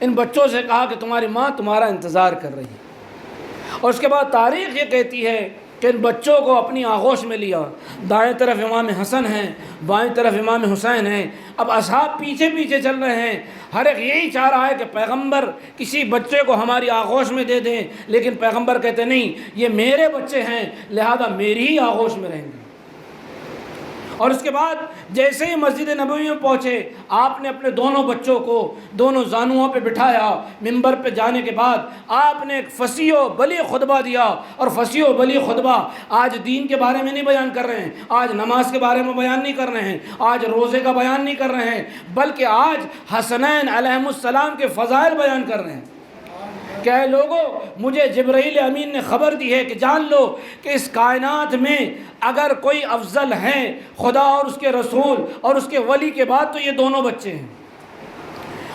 Speaker 1: ان بچوں سے کہا کہ تمہاری ماں تمہارا انتظار کر رہی ہے۔ اور اس کے بعد تاریخ یہ کہتی ہے کہ ان بچوں کو اپنی آغوش میں لیا، دائیں طرف امام حسن ہیں، بائیں طرف امام حسین ہیں، اب اصحاب پیچھے پیچھے چل رہے ہیں، ہر ایک یہی چاہ رہا ہے کہ پیغمبر کسی بچے کو ہماری آغوش میں دے دیں، لیکن پیغمبر کہتے نہیں، یہ میرے بچے ہیں لہذا میری ہی آغوش میں رہیں گے۔ اور اس کے بعد جیسے ہی مسجد نبوی میں پہنچے، آپ نے اپنے دونوں بچوں کو دونوں زانوؤں پہ بٹھایا، منبر پہ جانے کے بعد آپ نے ایک فصیح و بلیغ خطبہ دیا، اور فصیح و بلیغ خطبہ آج دین کے بارے میں نہیں بیان کر رہے ہیں، آج نماز کے بارے میں بیان نہیں کر رہے ہیں، آج روزے کا بیان نہیں کر رہے ہیں، بلکہ آج حسنین علیہم السلام کے فضائل بیان کر رہے ہیں کہ اے لوگوں، مجھے جبرائیل امین نے خبر دی ہے کہ جان لو کہ اس کائنات میں اگر کوئی افضل ہیں خدا اور اس کے رسول اور اس کے ولی کے بعد تو یہ دونوں بچے ہیں۔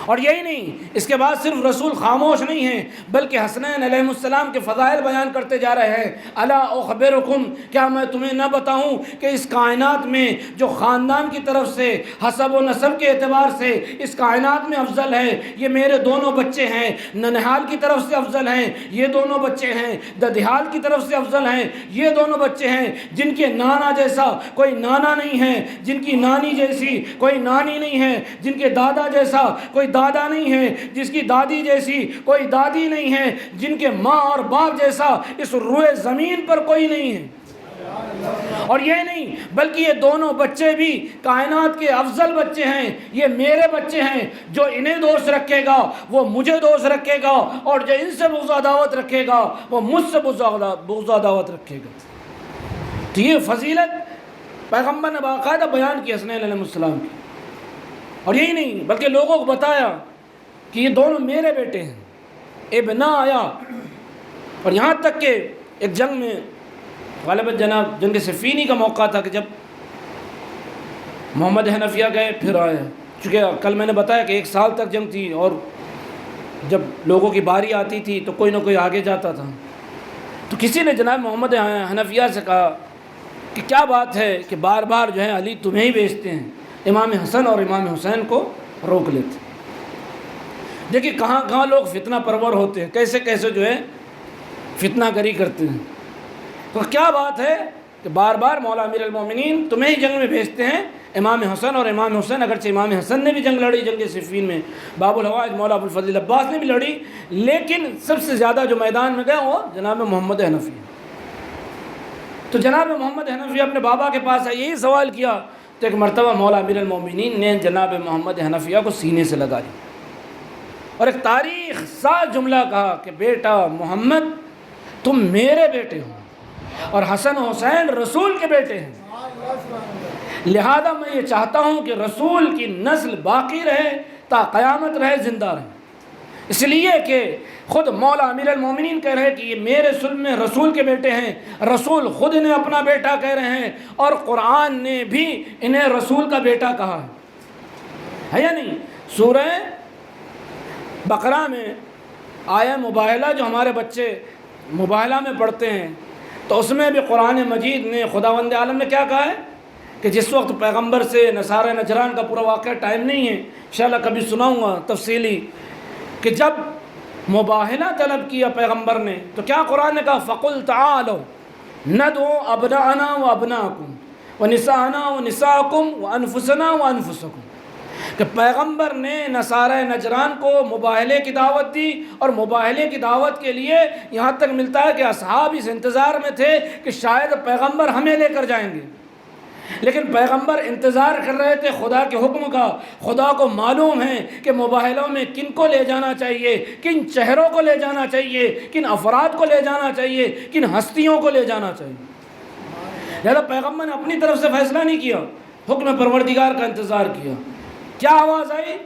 Speaker 1: اور یہی نہیں، اس کے بعد صرف رسول خاموش نہیں ہیں بلکہ حسنین علیہ السلام کے فضائل بیان کرتے جا رہے ہیں۔ الا اخبرکم، کیا میں تمہیں نہ بتاؤں کہ اس کائنات میں جو خاندان کی طرف سے، حسب و نسب کے اعتبار سے اس کائنات میں افضل ہے یہ میرے دونوں بچے ہیں۔ ننہال کی طرف سے افضل ہیں یہ دونوں بچے ہیں، ددھیال کی طرف سے افضل ہیں یہ دونوں بچے ہیں، جن کے نانا جیسا کوئی نانا نہیں ہے، جن کی نانی جیسی کوئی نانی نہیں ہے، جن کے دادا جیسا کوئی دادا نہیں ہے، جس کی دادی جیسی کوئی دادی نہیں ہے، جن کے ماں اور باپ جیسا اس روئے زمین پر کوئی نہیں ہے۔ اور یہ نہیں بلکہ یہ دونوں بچے بھی کائنات کے افضل بچے ہیں، یہ میرے بچے ہیں، جو انہیں دوست رکھے گا وہ مجھے دوست رکھے گا، اور جو ان سے بغض عداوت رکھے گا وہ مجھ سے بغض عداوت رکھے گا۔ تو یہ فضیلت پیغمبر نے باقاعدہ بیان کیا حسنین علیہ السلام کی، اور یہی نہیں بلکہ لوگوں کو بتایا کہ یہ دونوں میرے بیٹے ہیں، ابنا آیا۔ اور یہاں تک کہ ایک جنگ میں غالباً جناب جنگ صفینی کا موقع تھا کہ جب محمد حنفیہ گئے پھر آئے، چونکہ کل میں نے بتایا کہ 1 سال تک جنگ تھی، اور جب لوگوں کی باری آتی تھی تو کوئی نہ کوئی آگے جاتا تھا، تو کسی نے جناب محمد حنفیہ سے کہا کہ کیا بات ہے کہ بار بار جو ہے علی تمہیں ہی بھیجتے ہیں، امام حسن اور امام حسین کو روک لیتے۔ دیکھیے کہاں کہاں لوگ فتنہ پرور ہوتے ہیں، کیسے کیسے جو ہے فتنہ گری کرتے ہیں۔ تو کیا بات ہے کہ بار بار مولا امیر المومنین تمہیں ہی جنگ میں بھیجتے ہیں، امام حسن اور امام حسین، اگرچہ امام حسن نے بھی جنگ لڑی جنگ صفین میں، باب الحوائج مولا ابوالفضل عباس نے بھی لڑی، لیکن سب سے زیادہ جو میدان میں گئے وہ جناب محمد حنفی۔ تو جناب محمد حنفی اپنے بابا کے پاس یہی سوال کیا، تو ایک مرتبہ مولا امیر المومنین نے جناب محمد حنفیہ کو سینے سے لگا لیا اور ایک تاریخ ساز جملہ کہا کہ بیٹا محمد تم میرے بیٹے ہو اور حسن و حسین رسول کے بیٹے ہیں، لہذا میں یہ چاہتا ہوں کہ رسول کی نسل باقی رہے تا قیامت رہے، زندہ رہے، اس لیے کہ خود مولا امیر المومنین کہہ رہے کہ یہ میرے سلم میں رسول کے بیٹے ہیں، رسول خود انہیں اپنا بیٹا کہہ رہے ہیں، اور قرآن نے بھی انہیں رسول کا بیٹا کہا ہے یا نہیں؟ سورہ بقرہ میں آیہ مباہلہ جو ہمارے بچے مباہلہ میں پڑھتے ہیں، تو اس میں بھی قرآن مجید نے خداوند عالم نے کیا کہا ہے کہ جس وقت پیغمبر سے نصارہ نجران کا پورا واقعہ ٹائم نہیں ہے، انشاءاللہ کبھی سناؤں گا تفصیلی، کہ جب مباہلہ طلب کیا پیغمبر نے تو کیا قرآن نے کہا فَقُلْ تَعَالَوْا نَدْعُوا أَبْنَاءَنَا وَأَبْنَاءَكُمْ وَنِسَاءَنَا وَنِسَاءَكُمْ وَأَنفُسَنَا وَأَنفُسَكُمْ، کہ پیغمبر نے نصارہ نجران کو مباہلے کی دعوت دی، اور مباہلے کی دعوت کے لیے یہاں تک ملتا ہے کہ اصحاب اس انتظار میں تھے کہ شاید پیغمبر ہمیں لے کر جائیں گے، لیکن پیغمبر انتظار کر رہے تھے خدا کے حکم کا۔ خدا کو معلوم ہے کہ مباہلوں میں کن کو لے جانا چاہیے، کن چہروں کو لے جانا چاہیے، کن افراد کو لے جانا چاہیے، کن ہستیوں کو لے جانا چاہیے، لہذا پیغمبر نے اپنی طرف سے فیصلہ نہیں کیا، حکم پروردگار کا انتظار کیا۔ کیا آواز آئی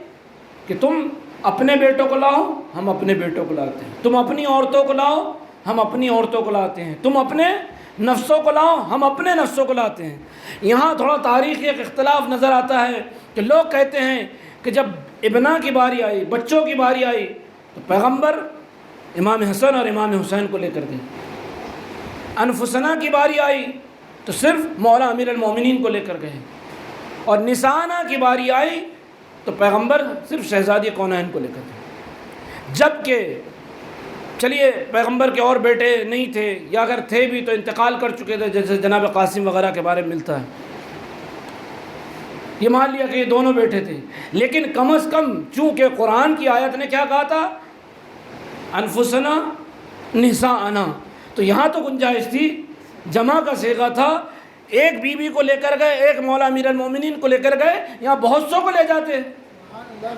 Speaker 1: کہ تم اپنے بیٹوں کو لاؤ، ہم اپنے بیٹوں کو لاتے ہیں، تم اپنی عورتوں کو لاؤ، ہم اپنی عورتوں کو لاتے ہیں، تم اپنے نفسوں کو لاؤ، ہم اپنے نفسوں کو لاتے ہیں۔ یہاں تھوڑا تاریخی ایک اختلاف نظر آتا ہے کہ لوگ کہتے ہیں کہ جب ابنا کی باری آئی، بچوں کی باری آئی، تو پیغمبر امام حسن اور امام حسین کو لے کر گئے، انفسنا کی باری آئی تو صرف مولا امیر المومنین کو لے کر گئے، اور نسانا کی باری آئی تو پیغمبر صرف شہزادی کونین کو لے کر گئے۔ جبکہ چلیے پیغمبر کے اور بیٹے نہیں تھے، یا اگر تھے بھی تو انتقال کر چکے تھے، جیسے جناب قاسم وغیرہ کے بارے میں ملتا ہے، یہ مان لیا کہ یہ دونوں بیٹے تھے، لیکن کم از کم چونکہ قرآن کی آیت نے کیا کہا تھا انفسنا نساءنا، تو یہاں تو گنجائش تھی، جمع کا صیغہ تھا، ایک بیوی کو لے کر گئے، ایک مولا امیر المومنین کو لے کر گئے، یہاں بہت سو کو لے جاتے،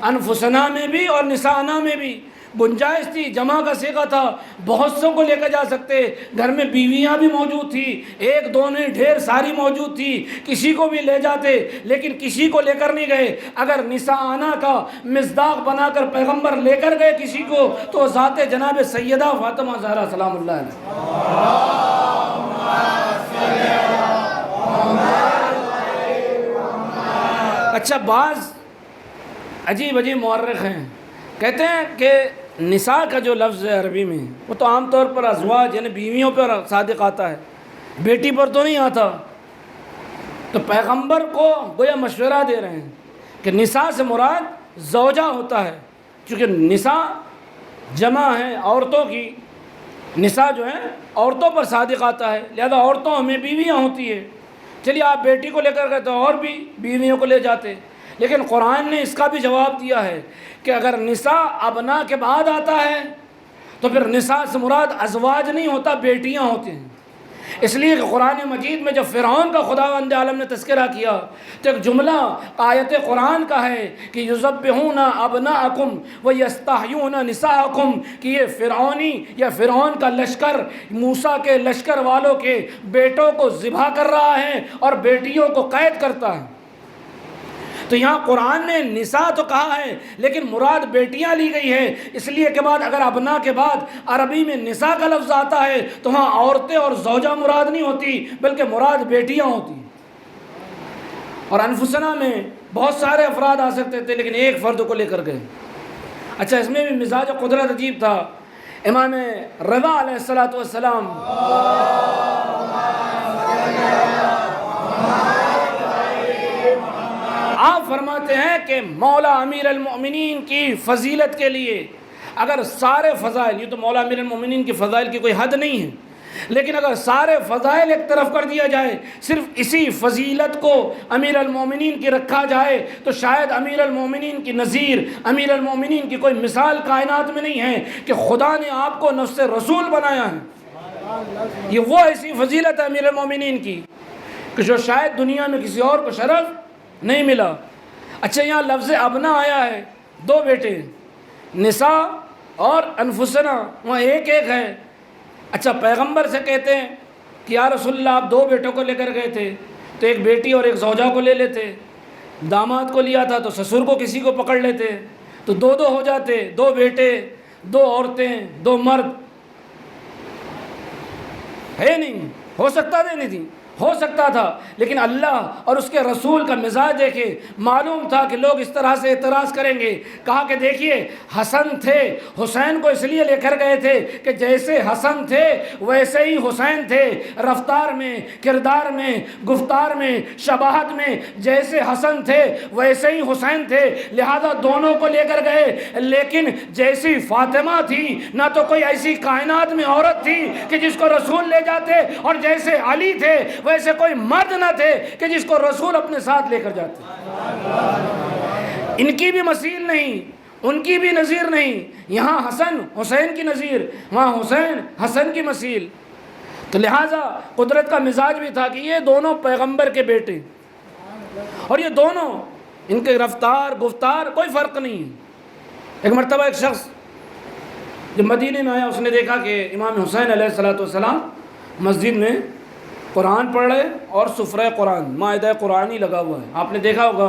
Speaker 1: انفسنا میں بھی اور نساءنا میں بھی گنجائش تھی، جمع کا صیغہ تھا، بہت سو کو لے کر جا سکتے، گھر میں بیویاں بھی موجود تھی، ایک دو نہیں ڈھیر ساری موجود تھی، کسی کو بھی لے جاتے، لیکن کسی کو لے کر نہیں گئے۔ اگر نساءنا کا مصداق بنا کر پیغمبر لے کر گئے کسی کو تو ذات جناب سیدہ فاطمہ زہرا سلام اللہ علیہ۔ اچھا بعض عجیب عجیب مورخ ہیں، کہتے ہیں کہ نساء کا جو لفظ ہے عربی میں وہ تو عام طور پر ازواج یعنی بیویوں پر صادق آتا ہے، بیٹی پر تو نہیں آتا، تو پیغمبر کو گویا مشورہ دے رہے ہیں کہ نساء سے مراد زوجہ ہوتا ہے، چونکہ نساء جمع ہیں عورتوں کی، نساء جو ہیں عورتوں پر صادق آتا ہے، لہذا عورتوں میں بیویاں ہوتی ہے۔ چلیے آپ بیٹی کو لے کر گئے تو اور بھی بیویوں کو لے جاتے، لیکن قرآن نے اس کا بھی جواب دیا ہے کہ اگر نساء ابنا کے بعد آتا ہے تو پھر نساء سے مراد ازواج نہیں ہوتا، بیٹیاں ہوتی ہیں، اس لیے کہ قرآن مجید میں جب فرعون کا خداوند عالم نے تذکرہ کیا تو ایک جملہ آیت قرآن کا ہے کہ یذبحون ابناءکم ویستحیون نساءکم، کہ یہ فرعونی یا فرعون کا لشکر موسیٰ کے لشکر والوں کے بیٹوں کو ذبح کر رہا ہے اور بیٹیوں کو قید کرتا ہے۔ تو یہاں قرآن نے نساء تو کہا ہے لیکن مراد بیٹیاں لی گئی ہے، اس لیے کہ بعد اگر ابنا کے بعد عربی میں نساء کا لفظ آتا ہے تو وہاں عورتیں اور زوجہ مراد نہیں ہوتی بلکہ مراد بیٹیاں ہوتی۔ اور انفسنا میں بہت سارے افراد آ سکتے تھے لیکن ایک فرد کو لے کر گئے۔ اچھا، اس میں بھی مزاج قدرت عجیب تھا۔ امام رضا علیہ السلام آپ فرماتے ہیں کہ مولا امیر المؤمنین کی فضیلت کے لیے اگر سارے فضائل، یہ تو مولا امیر المؤمنین کی فضائل کی کوئی حد نہیں ہے، لیکن اگر سارے فضائل ایک طرف کر دیا جائے، صرف اسی فضیلت کو امیر المؤمنین کی رکھا جائے تو شاید امیر المؤمنین کی نظیر، امیر المؤمنین کی کوئی مثال کائنات میں نہیں ہے کہ خدا نے آپ کو نفس رسول بنایا ہے۔ یہ وہ ایسی فضیلت ہے امیر المؤمنین کی کہ جو شاید دنیا میں کسی اور کو شرف نہیں ملا۔ اچھا، یہاں لفظ ابنا آیا ہے، دو بیٹے نساء اور انفسنا، وہاں ایک ایک ہے۔ اچھا، پیغمبر سے کہتے ہیں کہ یا رسول اللہ آپ دو بیٹوں کو لے کر گئے تھے تو ایک بیٹی اور ایک زوجہ کو لے لیتے، داماد کو لیا تھا تو سسر کو کسی کو پکڑ لیتے تو دو دو ہو جاتے، دو بیٹے، دو عورتیں، دو مرد۔ ہے نہیں، ہو سکتا نہیں، ہو سکتا تھا، لیکن اللہ اور اس کے رسول کا مزاج دیکھے، معلوم تھا کہ لوگ اس طرح سے اعتراض کریں گے۔ کہا کہ دیکھیے حسن تھے، حسین کو اس لیے لے کر گئے تھے کہ جیسے حسن تھے ویسے ہی حسین تھے، رفتار میں، کردار میں، گفتار میں، شباہت میں جیسے حسن تھے ویسے ہی حسین تھے، لہذا دونوں کو لے کر گئے۔ لیکن جیسی فاطمہ تھی، نہ تو کوئی ایسی کائنات میں عورت تھی کہ جس کو رسول لے جاتے، اور جیسے علی تھے ویسے کوئی مرد نہ تھے کہ جس کو رسول اپنے ساتھ لے کر جاتے۔ ان کی بھی مثیل نہیں، ان کی بھی نظیر نہیں، یہاں حسن حسین کی نظیر، وہاں حسین حسن کی مثیل۔ تو لہٰذا قدرت کا مزاج بھی تھا کہ یہ دونوں پیغمبر کے بیٹے، اور یہ دونوں ان کے رفتار گفتار کوئی فرق نہیں ہے۔ ایک مرتبہ ایک شخص جب مدینے میں آیا، اس نے دیکھا کہ امام حسین علیہ السلام مسجد میں قرآن پڑھ رہے اور سفرہ قرآن، مائدہ قرآنی لگا ہوا ہے۔ آپ نے دیکھا ہوگا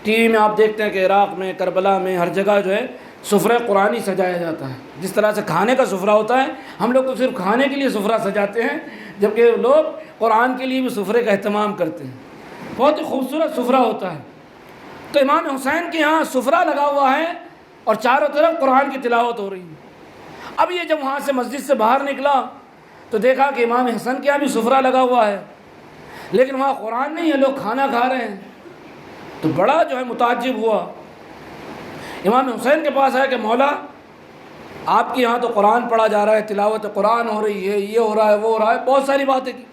Speaker 1: ٹی وی میں، آپ دیکھتے ہیں کہ عراق میں، کربلا میں، ہر جگہ جو ہے سفرہ قرآنی سجایا جاتا ہے۔ جس طرح سے کھانے کا سفرہ ہوتا ہے، ہم لوگ تو صرف کھانے کے لیے سفرہ سجاتے ہیں، جبکہ لوگ قرآن کے لیے بھی سفرے کا اہتمام کرتے ہیں۔ بہت ہی خوبصورت سفرہ ہوتا ہے۔ تو امام حسین کے یہاں سفرہ لگا ہوا ہے اور چاروں طرف قرآن کی تلاوت ہو رہی ہے۔ اب یہ جب وہاں سے مسجد سے باہر نکلا تو دیکھا کہ امام حسن کے یہاں بھی سفرہ لگا ہوا ہے لیکن وہاں قرآن نہیں ہے، لوگ کھانا کھا رہے ہیں۔ تو بڑا جو ہے متعجب ہوا، امام حسین کے پاس آیا کہ مولا آپ کے یہاں تو قرآن پڑھا جا رہا ہے، تلاوت قرآن ہو رہی ہے، یہ ہو رہا ہے، وہ ہو رہا ہے، بہت ساری باتیں کی،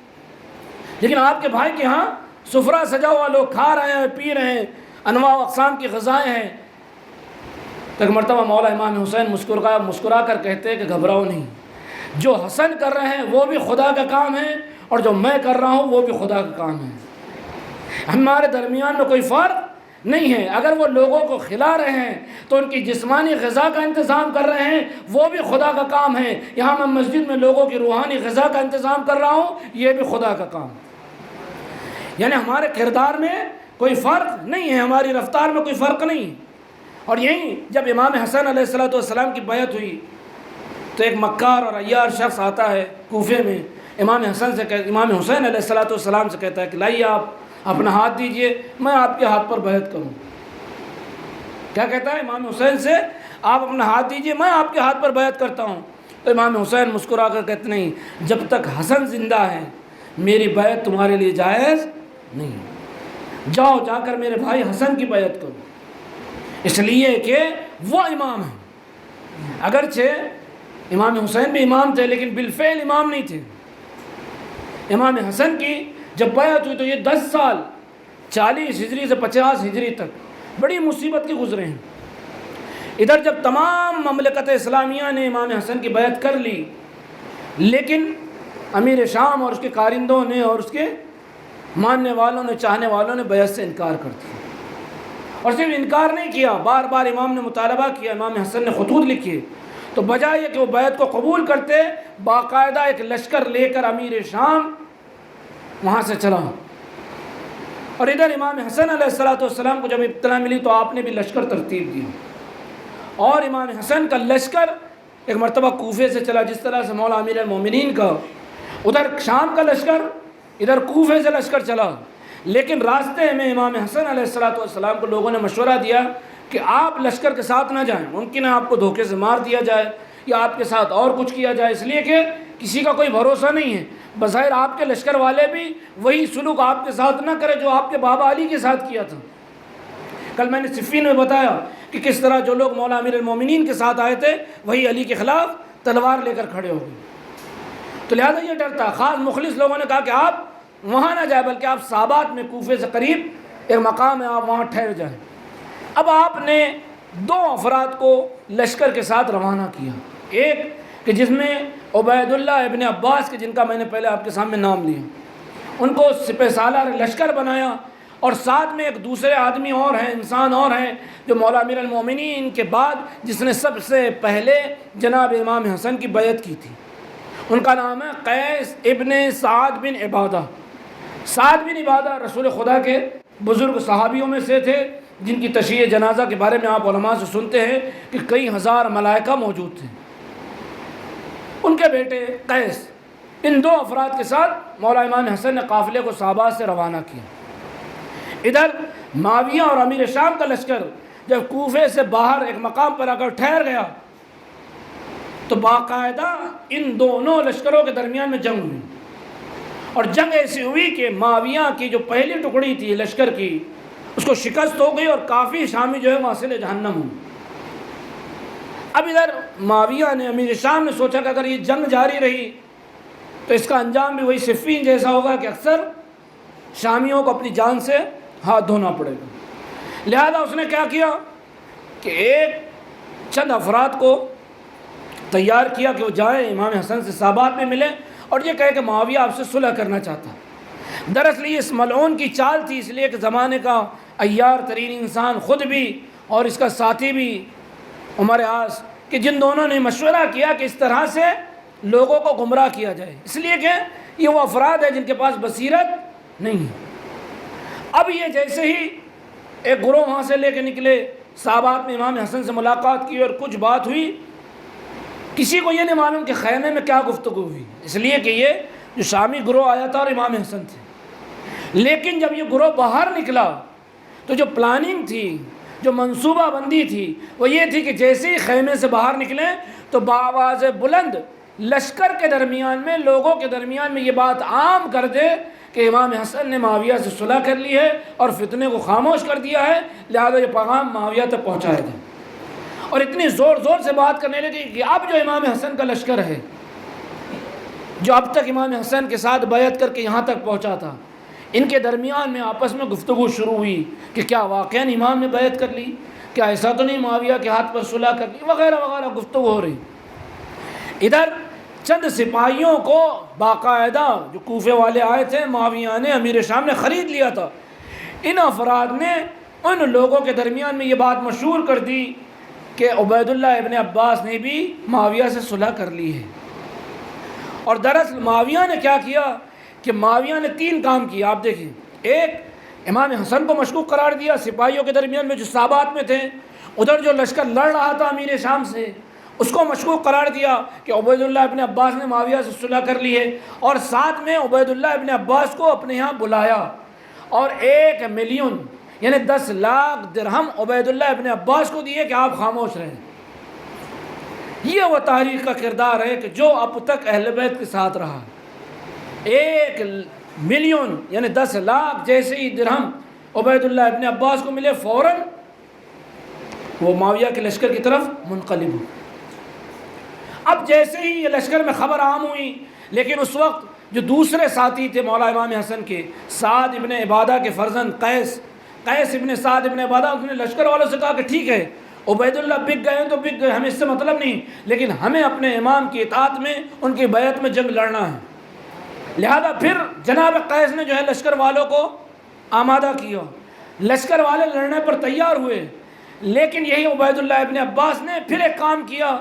Speaker 1: لیکن آپ کے بھائی کے یہاں سفرہ سجا ہوا، لوگ کھا رہے ہیں، پی رہے ہیں، انواع و اقسام کی غذائیں ہیں۔ تو ایک مرتبہ مولا امام حسین مسکرا کر کہتے ہیں کہ گھبراؤ نہیں، جو حسن کر رہے ہیں وہ بھی خدا کا کام ہے اور جو میں کر رہا ہوں وہ بھی خدا کا کام ہے۔ ہمارے درمیان میں کوئی فرق نہیں ہے۔ اگر وہ لوگوں کو کھلا رہے ہیں تو ان کی جسمانی غذا کا انتظام کر رہے ہیں، وہ بھی خدا کا کام ہے۔ یہاں میں مسجد میں لوگوں کی روحانی غذا کا انتظام کر رہا ہوں، یہ بھی خدا کا کام ہے۔ یعنی ہمارے کردار میں کوئی فرق نہیں ہے، ہماری رفتار میں کوئی فرق نہیں۔ اور یہیں جب امام حسن علیہ السلام کی بیعت ہوئی تو ایک مکار اور عیار شخص آتا ہے کوفے میں، امام حسین علیہ السلام سے کہتا ہے کہ لائیے آپ اپنا ہاتھ دیجئے، میں آپ کے ہاتھ پر بیعت کروں۔ کیا کہتا ہے امام حسین سے؟ آپ اپنا ہاتھ دیجئے، میں آپ کے ہاتھ پر بیعت کرتا ہوں۔ تو امام حسین مسکرا کر کہتے نہیں، جب تک حسن زندہ ہے میری بیعت تمہارے لیے جائز نہیں، جاؤ جا کر میرے بھائی حسن کی بیعت کرو، اس لیے کہ وہ امام ہے۔ اگرچہ امام حسین بھی امام تھے لیکن بالفعل امام نہیں تھے۔ امام حسن کی جب بیعت ہوئی تو یہ 10 سال 40 ہجری سے 50 ہجری تک بڑی مصیبت کے گزرے ہیں۔ ادھر جب تمام مملکت اسلامیہ نے امام حسن کی بیعت کر لی، لیکن امیر شام اور اس کے کارندوں نے اور اس کے ماننے والوں نے، چاہنے والوں نے بیعت سے انکار کر دیا۔ اور صرف انکار نہیں کیا، بار بار امام نے مطالبہ کیا، امام حسن نے خطوط لکھے، تو بجائے کہ وہ بیعت کو قبول کرتے، باقاعدہ ایک لشکر لے کر امیر شام وہاں سے چلا۔ اور ادھر امام حسن علیہ السلام کو جب اطلاع ملی تو آپ نے بھی لشکر ترتیب دیا، اور امام حسن کا لشکر ایک مرتبہ کوفے سے چلا، جس طرح سے مولا امیر المومنین کا ادھر شام کا لشکر، ادھر کوفے سے لشکر چلا۔ لیکن راستے میں امام حسن علیہ السلام کو لوگوں نے مشورہ دیا کہ آپ لشکر کے ساتھ نہ جائیں، ممکن ہے آپ کو دھوکے سے مار دیا جائے یا آپ کے ساتھ اور کچھ کیا جائے، اس لیے کہ کسی کا کوئی بھروسہ نہیں ہے، بظاہر آپ کے لشکر والے بھی وہی سلوک آپ کے ساتھ نہ کرے جو آپ کے بابا علی کے ساتھ کیا تھا۔ کل میں نے صفین میں بتایا کہ کس طرح جو لوگ مولا امیر المومنین کے ساتھ آئے تھے وہی علی کے خلاف تلوار لے کر کھڑے ہو گئے۔ تو لہذا یہ ڈر تھا، خاص مخلص لوگوں نے کہا کہ آپ وہاں نہ جائیں، بلکہ آپ صابات میں کوفے سے قریب ایک مقام ہے، آپ وہاں ٹھہر جائیں۔ اب آپ نے 2 افراد کو لشکر کے ساتھ روانہ کیا، ایک کہ جس میں عبید اللہ ابن عباس کے، جن کا میں نے پہلے آپ کے سامنے نام لیا، ان کو سپہ سالار لشکر بنایا، اور ساتھ میں ایک دوسرے آدمی اور ہیں، انسان اور ہیں جو مولا امیر المومنین کے بعد جس نے سب سے پہلے جناب امام حسن کی بیعت کی تھی، ان کا نام ہے قیس ابن سعد بن عبادہ۔ سعد بن عبادہ رسول خدا کے بزرگ صحابیوں میں سے تھے، جن کی تشییع جنازہ کے بارے میں آپ علماء سے سنتے ہیں کہ کئی ہزار ملائکہ موجود تھے۔ ان کے بیٹے قیس، ان 2 افراد کے ساتھ مولا امام حسن نے قافلے کو صحابہ سے روانہ کیا۔ ادھر معاویہ اور امیر شام کا لشکر جب کوفے سے باہر ایک مقام پر آ کر ٹھہر گیا تو باقاعدہ ان دونوں لشکروں کے درمیان میں جنگ ہوئی، اور جنگ ایسی ہوئی کہ معاویہ کی جو پہلی ٹکڑی تھی لشکر کی اس کو شکست ہو گئی، اور کافی شامی جو ہے واصل جہنم ہوئی۔ اب ادھر معاویہ نے، امیر شام نے سوچا کہ اگر یہ جنگ جاری رہی تو اس کا انجام بھی وہی صفین جیسا ہوگا کہ اکثر شامیوں کو اپنی جان سے ہاتھ دھونا پڑے گا۔ لہذا اس نے کیا کیا کہ ایک چند افراد کو تیار کیا کہ وہ جائیں امام حسن سے صحابات میں ملیں، اور یہ کہے کہ معاویہ آپ سے صلح کرنا چاہتا ہے۔ دراصل یہ اس ملعون کی چال تھی، اس لیے کہ زمانے کا عیار ترین انسان خود بھی اور اس کا ساتھی بھی عمر عاص، کہ جن دونوں نے مشورہ کیا کہ اس طرح سے لوگوں کو گمراہ کیا جائے، اس لیے کہ یہ وہ افراد ہیں جن کے پاس بصیرت نہیں ہے۔ اب یہ جیسے ہی ایک گروہ وہاں سے لے کے نکلے، صحابات میں امام حسن سے ملاقات کی اور کچھ بات ہوئی، کسی کو یہ نہیں معلوم کہ خیمے میں کیا گفتگو ہوئی، اس لیے کہ یہ جو شامی گروہ آیا تھا اور امام حسن تھے۔ لیکن جب یہ گروہ باہر نکلا تو جو پلاننگ تھی، جو منصوبہ بندی تھی، وہ یہ تھی کہ جیسے ہی خیمے سے باہر نکلیں تو بآواز بلند لشکر کے درمیان میں، لوگوں کے درمیان میں یہ بات عام کر دے کہ امام حسن نے معاویہ سے صلح کر لی ہے اور فتنے کو خاموش کر دیا ہے، لہذا یہ پیغام معاویہ تک پہنچایا جائے۔ اور اتنی زور زور سے بات کرنے لگی کہ اب جو امام حسن کا لشکر ہے، جو اب تک امام حسن کے ساتھ بیعت کر کے یہاں تک پہنچا تھا، ان کے درمیان میں آپس میں گفتگو شروع ہوئی کہ کیا واقعاً امام نے بیعت کر لی، کیا ایسا تو نہیں معاویہ کے ہاتھ پر صلح کر لی، وغیرہ وغیرہ گفتگو ہو رہی۔ ادھر چند سپاہیوں کو باقاعدہ جو کوفے والے آئے تھے، معاویہ نے، امیر شام نے خرید لیا تھا، ان افراد نے ان لوگوں کے درمیان میں یہ بات مشہور کر دی کہ عبید اللہ ابن عباس نے بھی معاویہ سے صلح کر لی ہے۔ اور دراصل معاویہ نے کیا کیا کہ معاویہ نے 3 کام کیے، آپ دیکھیں۔ ایک، امام حسن کو مشکوک قرار دیا، سپاہیوں کے درمیان میں جو صحابات میں تھے، ادھر جو لشکر لڑ رہا تھا امیر شام سے، اس کو مشکوک قرار دیا کہ عبید اللہ ابن عباس نے معاویہ سے صلح کر لی ہے، اور ساتھ میں عبید اللہ ابن عباس کو اپنے یہاں بلایا، اور 1 ملین یعنی 10 لاکھ درہم عبید اللہ ابن عباس کو دیے کہ آپ خاموش رہیں۔ یہ وہ تاریخ کا کردار ہے کہ جو اب تک اہل بیت کے ساتھ رہا۔ 1 ملین یعنی 10 لاکھ جیسے ہی درہم عبید اللہ ابن عباس کو ملے، فوراً وہ معاویہ کے لشکر کی طرف منقلب ہو۔ اب جیسے ہی یہ لشکر میں خبر عام ہوئی، لیکن اس وقت جو دوسرے ساتھی تھے مولا امام حسن کے، سعد ابن عبادہ کے فرزند قیس ابن سعد ابن عبادہ، اس نے لشکر والوں سے کہا کہ ٹھیک ہے، عبید اللہ بک گئے ہیں تو بک گئے، ہمیں اس سے مطلب نہیں، لیکن ہمیں اپنے امام کی اطاعت میں، ان کی بیعت میں جنگ لڑنا ہے۔ لہذا پھر جناب قیس نے جو ہے لشکر والوں کو آمادہ کیا، لشکر والے لڑنے پر تیار ہوئے، لیکن یہی عبید اللہ ابن عباس نے پھر ایک کام کیا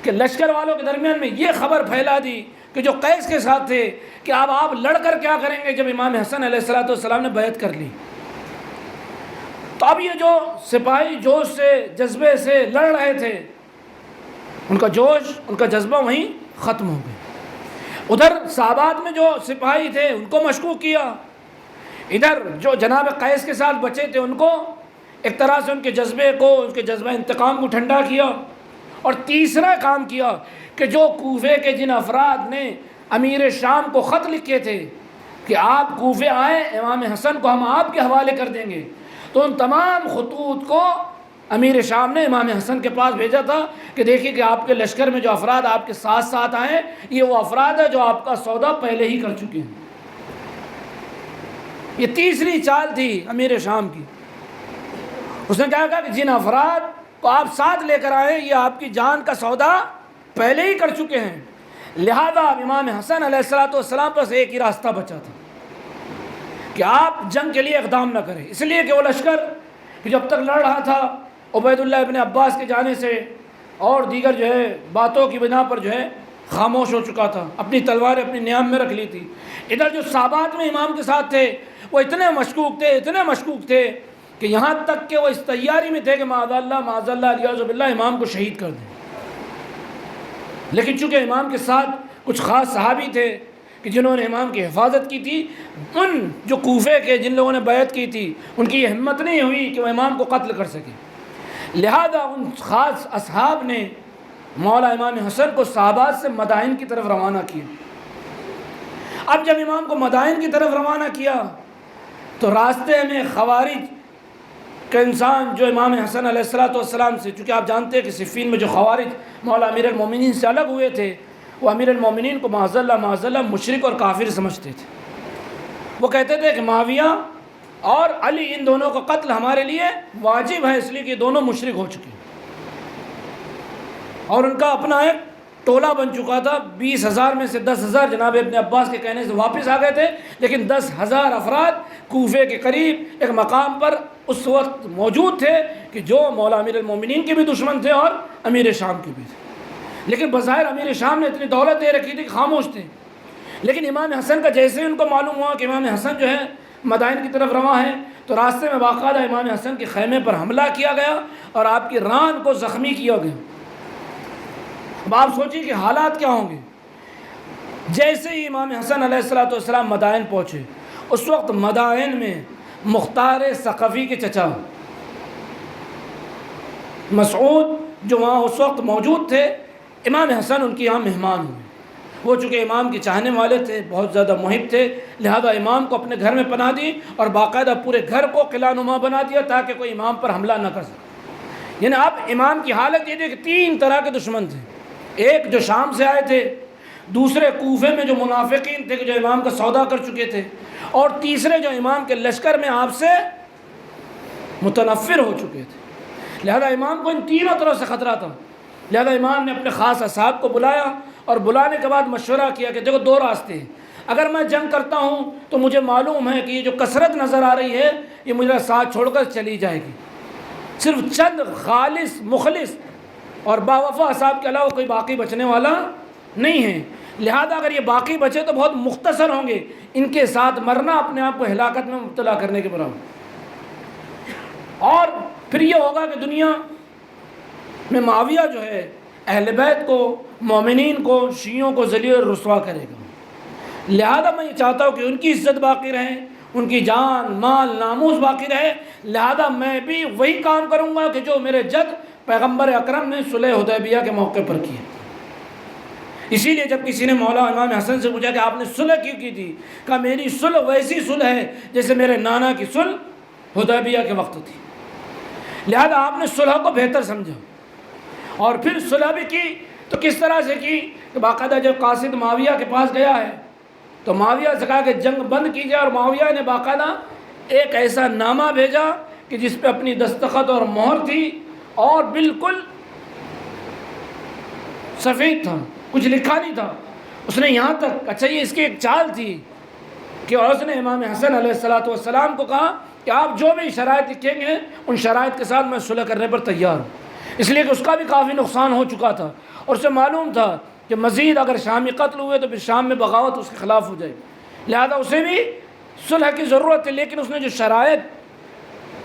Speaker 1: کہ لشکر والوں کے درمیان میں یہ خبر پھیلا دی کہ جو قیس کے ساتھ تھے کہ اب آپ لڑ کر کیا کریں گے جب امام حسن علیہ السلام نے بیعت کر لی۔ تو اب یہ جو سپاہی جوش سے جذبے سے لڑ رہے تھے، ان کا جوش ان کا جذبہ وہیں ختم ہو گیا۔ ادھر صحابات میں جو سپاہی تھے ان کو مشکوک کیا، ادھر جو جناب قیس کے ساتھ بچے تھے ان کو ایک طرح سے ان کے جذبے کو، ان کے جذبہ انتقام کو ٹھنڈا کیا۔ اور تیسرا کام کیا کہ جو کوفے کے جن افراد نے امیر شام کو خط لکھے تھے کہ آپ کوفے آئیں، امام حسن کو ہم آپ کے حوالے کر دیں گے، تو ان تمام خطوط کو امیر شام نے امام حسن کے پاس بھیجا تھا کہ دیکھیے کہ آپ کے لشکر میں جو افراد آپ کے ساتھ ساتھ آئے یہ وہ افراد ہیں جو آپ کا سودا پہلے ہی کر چکے ہیں۔ یہ تیسری چال تھی امیر شام کی۔ اس نے کہا کہ جن افراد کو آپ ساتھ لے کر آئے یہ آپ کی جان کا سودا پہلے ہی کر چکے ہیں، لہذا امام حسن علیہ السلام پر ایک ہی راستہ بچا تھا کہ آپ جنگ کے لیے اقدام نہ کریں، اس لیے کہ وہ لشکر جب تک لڑ رہا تھا عبید اللہ ابن عباس کے جانے سے اور دیگر جو ہے باتوں کی بنا پر جو ہے خاموش ہو چکا تھا، اپنی تلواریں اپنی نیام میں رکھ لی تھی۔ ادھر جو صحابات میں امام کے ساتھ تھے وہ اتنے مشکوک تھے کہ یہاں تک کہ وہ اس تیاری میں تھے کہ معاذ اللہ علیہ باللہ امام کو شہید کر دیں۔ لیکن چونکہ امام کے ساتھ کچھ خاص صحابی تھے کہ جنہوں نے امام کی حفاظت کی تھی، ان جو کوفے کے جن لوگوں نے بیعت کی تھی ان کی یہ ہمت نہیں ہوئی کہ وہ امام کو قتل کر سکے، لہذا ان خاص اصحاب نے مولا امام حسن کو صحابات سے مدائن کی طرف روانہ کیا۔ اب جب امام کو مدائن کی طرف روانہ کیا تو راستے میں خوارج کا انسان جو امام حسن علیہ السلام سے، چونکہ آپ جانتے ہیں کہ صفین میں جو خوارج مولا امیر المومنین سے الگ ہوئے تھے وہ امیر المومنین کو معاذ اللہ مشرک اور کافر سمجھتے تھے۔ وہ کہتے تھے کہ معاویہ اور علی ان دونوں کا قتل ہمارے لیے واجب ہے، اس لیے کہ دونوں مشرک ہو چکے اور ان کا اپنا ایک ٹولہ بن چکا تھا۔ 20,000 میں سے 10,000 جناب ابن عباس کے کہنے سے واپس آ گئے تھے، لیکن 10,000 افراد کوفے کے قریب ایک مقام پر اس وقت موجود تھے کہ جو مولا امیر المومنین کے بھی دشمن تھے اور امیر شام کے بھی تھے، لیکن بظاہر امیر شام نے اتنی دولت دے رکھی تھی کہ خاموش تھے۔ لیکن امام حسن کا جیسے ان کو معلوم ہوا کہ امام حسن جو ہے مدائن کی طرف رواں ہے تو راستے میں باقاعدہ امام حسن کے خیمے پر حملہ کیا گیا اور آپ کی ران کو زخمی کیا گیا۔ اب آپ سوچیں کہ حالات کیا ہوں گے۔ جیسے ہی امام حسن علیہ السلام مدائن پہنچے، اس وقت مدائن میں مختار ثقفی کے چچا مسعود جو وہاں اس وقت موجود تھے، امام حسن ان کے یہاں مہمان ہوئے۔ وہ چونکہ امام کے چاہنے والے تھے، بہت زیادہ محب تھے، لہذا امام کو اپنے گھر میں پناہ دی اور باقاعدہ پورے گھر کو قلعہ نما بنا دیا تاکہ کوئی امام پر حملہ نہ کر سکے۔ یعنی اب امام کی حالت یہ تھی کہ 3 طرح کے دشمن تھے، ایک جو شام سے آئے تھے، دوسرے کوفے میں جو منافقین تھے کہ جو امام کا سودا کر چکے تھے، اور تیسرے جو امام کے لشکر میں آپ سے متنفر ہو چکے تھے۔ لہذا امام کو ان تینوں طرف سے خطرہ تھا، لہذا امام نے اپنے خاص اصحاب کو بلایا اور بلانے کے بعد مشورہ کیا کہ دیکھو 2 راستے ہیں، اگر میں جنگ کرتا ہوں تو مجھے معلوم ہے کہ یہ جو کثرت نظر آ رہی ہے یہ مجھے ساتھ چھوڑ کر چلی جائے گی، صرف چند خالص مخلص اور باوفا اصحاب کے علاوہ کوئی باقی بچنے والا نہیں ہے، لہذا اگر یہ باقی بچے تو بہت مختصر ہوں گے، ان کے ساتھ مرنا اپنے آپ کو ہلاکت میں مبتلا کرنے کے برابر، اور پھر یہ ہوگا کہ دنیا میں معاویہ جو ہے اہل بیت کو، مومنین کو، شیعوں کو ذلیل اور رسوا کرے گا، لہذا میں یہ چاہتا ہوں کہ ان کی عزت باقی رہے، ان کی جان مال ناموس باقی رہے، لہذا میں بھی وہی کام کروں گا کہ جو میرے جد پیغمبر اکرم نے صلح حدیبیہ کے موقع پر کیا۔ اسی لیے جب کسی نے مولا امام حسن سے پوچھا کہ آپ نے صلح کیوں کی تھی، کہا میری صلح ویسی صلح ہے جیسے میرے نانا کی صلح حدیبیہ کے وقت تھی، لہذا آپ نے صلح کو بہتر سمجھا اور پھر صلح بھی کی تو کس طرح سے کی کہ باقاعدہ جب قاصد معاویہ کے پاس گیا ہے تو معاویہ سے کہا کہ جنگ بند کی جائے، اور معاویہ نے باقاعدہ ایک ایسا نامہ بھیجا کہ جس پہ اپنی دستخط اور مہر تھی اور بالکل سفید تھا، کچھ لکھا نہیں تھا۔ اس نے یہاں تک، اچھا یہ اس کی ایک چال تھی کہ اس نے امام حسن علیہ السلام کو کہا کہ آپ جو بھی شرائط لکھیں گے ان شرائط کے ساتھ میں صلح کرنے پر تیار ہوں، اس لیے کہ اس کا بھی کافی نقصان ہو چکا تھا اور اسے معلوم تھا کہ مزید اگر شامی قتل ہوئے تو پھر شام میں بغاوت اس کے خلاف ہو جائے گی، لہذا اسے بھی صلح کی ضرورت ہے، لیکن اس نے جو شرائط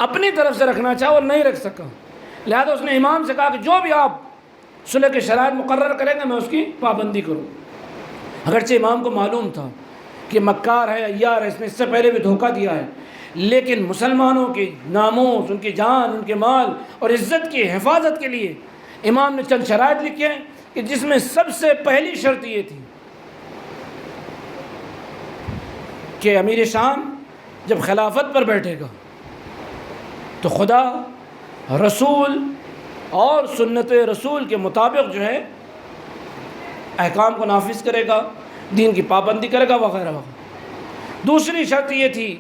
Speaker 1: اپنی طرف سے رکھنا چاہا وہ نہیں رکھ سکا، لہذا اس نے امام سے کہا کہ جو بھی آپ صلح کے شرائط مقرر کریں گے میں اس کی پابندی کروں۔ اگرچہ امام کو معلوم تھا کہ مکار ہے، عیار ہے، اس نے اس سے پہلے بھی دھوکہ دیا ہے، لیکن مسلمانوں کے ناموس، ان کی جان، ان کے مال اور عزت کی حفاظت کے لیے امام نے چند شرائط لکھے ہیں کہ جس میں سب سے پہلی شرط یہ تھی کہ امیر شام جب خلافت پر بیٹھے گا تو خدا، رسول اور سنت رسول کے مطابق جو ہے احکام کو نافذ کرے گا، دین کی پابندی کرے گا وغیرہ وغیرہ۔ دوسری شرط یہ تھی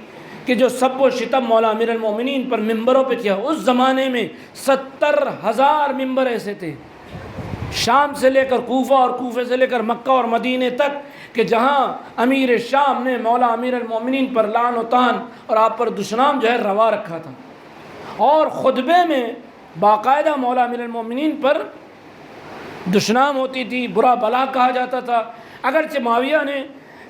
Speaker 1: کہ جو سب و شتم مولا امیر المومنین پر ممبروں پہ کیا، اس زمانے میں 70,000 ممبر ایسے تھے، شام سے لے کر کوفہ اور کوفے سے لے کر مکہ اور مدینے تک، کہ جہاں امیر شام نے مولا امیر المومنین پر لعن و طعن اور آپ پر دشنام جو ہے روا رکھا تھا، اور خطبے میں باقاعدہ مولا امیر المومنین پر دشنام ہوتی تھی، برا بلا کہا جاتا تھا۔ اگرچہ معاویہ نے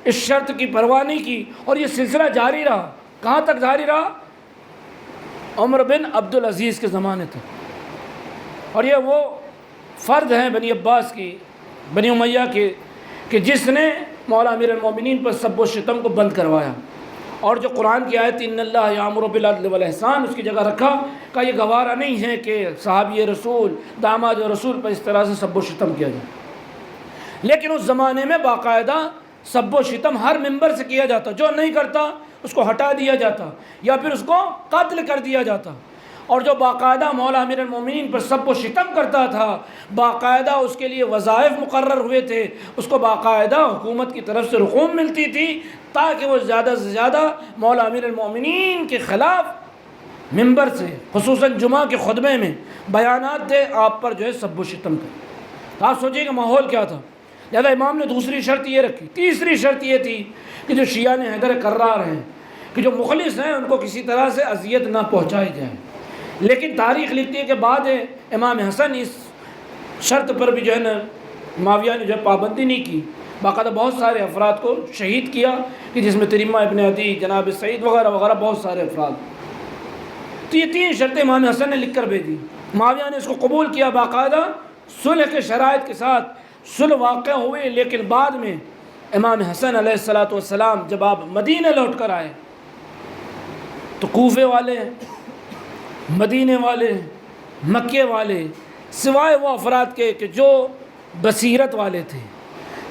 Speaker 1: اس شرط کی پرواہ نہیں کی اور یہ سلسلہ جاری رہا، کہاں تک جاری رہا؟ عمر بن عبدالعزیز کے زمانے تک، اور یہ وہ فرد ہیں بنی عباس کی، بنی امیہ کے، کہ جس نے مولا امیر المومنین پر سب و شتم کو بند کروایا، اور جو قرآن کی آیت ان اللہ یامر بالعدل والاحسان اس کی جگہ رکھا، کہ یہ گوارا نہیں ہے کہ صحابی رسول، داماد رسول پر اس طرح سے سب و شتم کیا جائے۔ لیکن اس زمانے میں باقاعدہ سب و شتم ہر ممبر سے کیا جاتا، جو نہیں کرتا اس کو ہٹا دیا جاتا یا پھر اس کو قتل کر دیا جاتا، اور جو باقاعدہ مولا امیر المومنین پر سب و شتم کرتا تھا باقاعدہ اس کے لیے وظائف مقرر ہوئے تھے، اس کو باقاعدہ حکومت کی طرف سے رقوم ملتی تھی تاکہ وہ زیادہ سے زیادہ مولا امیر المومنین کے خلاف ممبر سے خصوصاً جمعہ کے خطبے میں بیانات دے، آپ پر جو ہے سب و شتم کرے۔ تو آپ سوچئے کہ ماحول کیا تھا۔ لہذا امام نے دوسری شرط یہ رکھی۔ تیسری شرط یہ تھی کہ جو شیعہ نے حیدر کرار ہیں، کہ جو مخلص ہیں ان کو کسی طرح سے اذیت نہ پہنچائی جائے، لیکن تاریخ لکھتی ہے کہ بعد امام حسن اس شرط پر بھی جو ہے نا معاویہ نے جو ہے پابندی نہیں کی، باقاعدہ بہت سارے افراد کو شہید کیا، کہ جس میں تریمہ ابن عدی، جناب سعید وغیرہ وغیرہ بہت سارے افراد۔ تو یہ 3 شرطیں امام حسن نے لکھ کر بھیجی، معاویہ نے اس کو قبول کیا، باقاعدہ صلح کے شرائط کے ساتھ صلح واقع ہوئے۔ لیکن بعد میں امام حسن علیہ السلام جب آپ مدینہ لوٹ کر آئے تو کوفے والے، مدینے والے، مکے والے، سوائے وہ افراد کے کہ جو بصیرت والے تھے،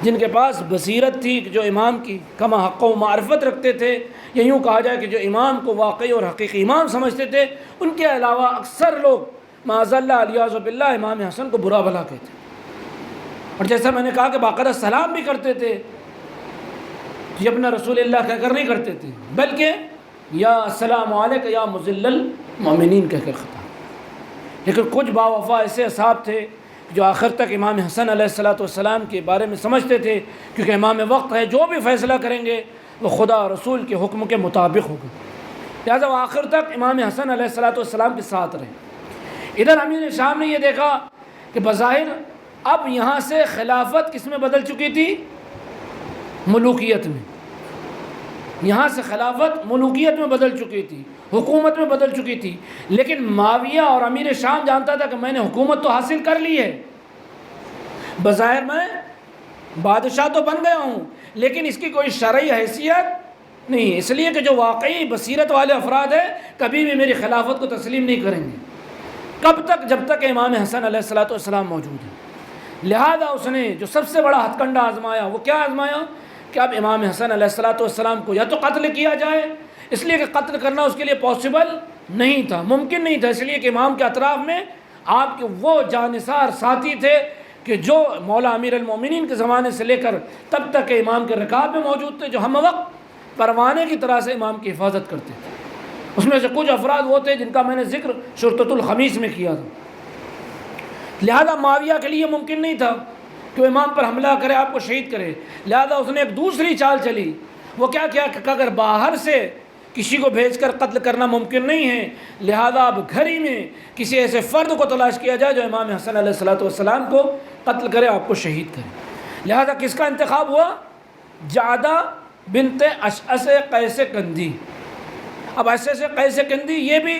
Speaker 1: جن کے پاس بصیرت تھی، کہ جو امام کی کما حق و معرفت رکھتے تھے، یا یوں کہا جائے کہ جو امام کو واقعی اور حقیقی امام سمجھتے تھے، ان کے علاوہ اکثر لوگ معاذ اللہ علیہ باللہ امام حسن کو برا بھلا کہتے، اور جیسا میں نے کہا کہ باقاعدہ سلام بھی کرتے تھے، یہ اپنا رسول اللہ کہہ کر نہیں کرتے تھے، بلکہ یا السلام علیک یا مذل المؤمنین کہہ کر خطاب۔ لیکن کچھ باوفا ایسے اصحاب تھے جو آخر تک امام حسن علیہ السلام کے بارے میں سمجھتے تھے، کیونکہ امام وقت ہے، جو بھی فیصلہ کریں گے وہ خدا رسول کے حکم کے مطابق ہوگا، لہٰذا وہ آخر تک امام حسن علیہ السلام کے ساتھ رہے۔ ادھر امیر شام نے یہ دیکھا کہ بظاہر اب یہاں سے خلافت کس میں بدل چکی تھی؟ ملوکیت میں۔ یہاں سے خلافت ملوکیت میں بدل چکی تھی، حکومت میں بدل چکی تھی، لیکن معاویہ اور امیر شام جانتا تھا کہ میں نے حکومت تو حاصل کر لی ہے، بظاہر میں بادشاہ تو بن گیا ہوں، لیکن اس کی کوئی شرعی حیثیت نہیں، اس لیے کہ جو واقعی بصیرت والے افراد ہیں کبھی بھی میری خلافت کو تسلیم نہیں کریں گے۔ کب تک؟ جب تک امام حسن علیہ السلام موجود ہیں۔ لہذا اس نے جو سب سے بڑا ہتھ کنڈا آزمایا، وہ کیا آزمایا؟ کہ اب امام حسن علیہ السلام کو یا تو قتل کیا جائے، اس لیے کہ قتل کرنا اس کے لیے پاسبل نہیں تھا، ممکن نہیں تھا، اس لیے کہ امام کے اطراف میں آپ کے وہ جانثار ساتھی تھے کہ جو مولا امیر المومنین کے زمانے سے لے کر تب تک امام کے رکاب میں موجود تھے، جو ہم وقت پروانے کی طرح سے امام کی حفاظت کرتے تھے۔ اس میں سے کچھ افراد وہ تھے جن کا میں نے ذکر شرطۃ الخمیس میں کیا تھا۔ لہذا معاویہ کے لیے ممکن نہیں تھا کہ وہ امام پر حملہ کرے، آپ کو شہید کرے۔ لہذا اس نے ایک دوسری چال چلی، وہ کیا کیا کہ اگر باہر سے کسی کو بھیج کر قتل کرنا ممکن نہیں ہے، لہذا اب گھر ہی میں کسی ایسے فرد کو تلاش کیا جائے جو امام حسن علیہ السلام کو قتل کرے، آپ کو شہید کرے۔ لہذا کس کا انتخاب ہوا؟ جعدہ بنت اشعث قیس کندی۔ اب اشعث قیس کندی یہ بھی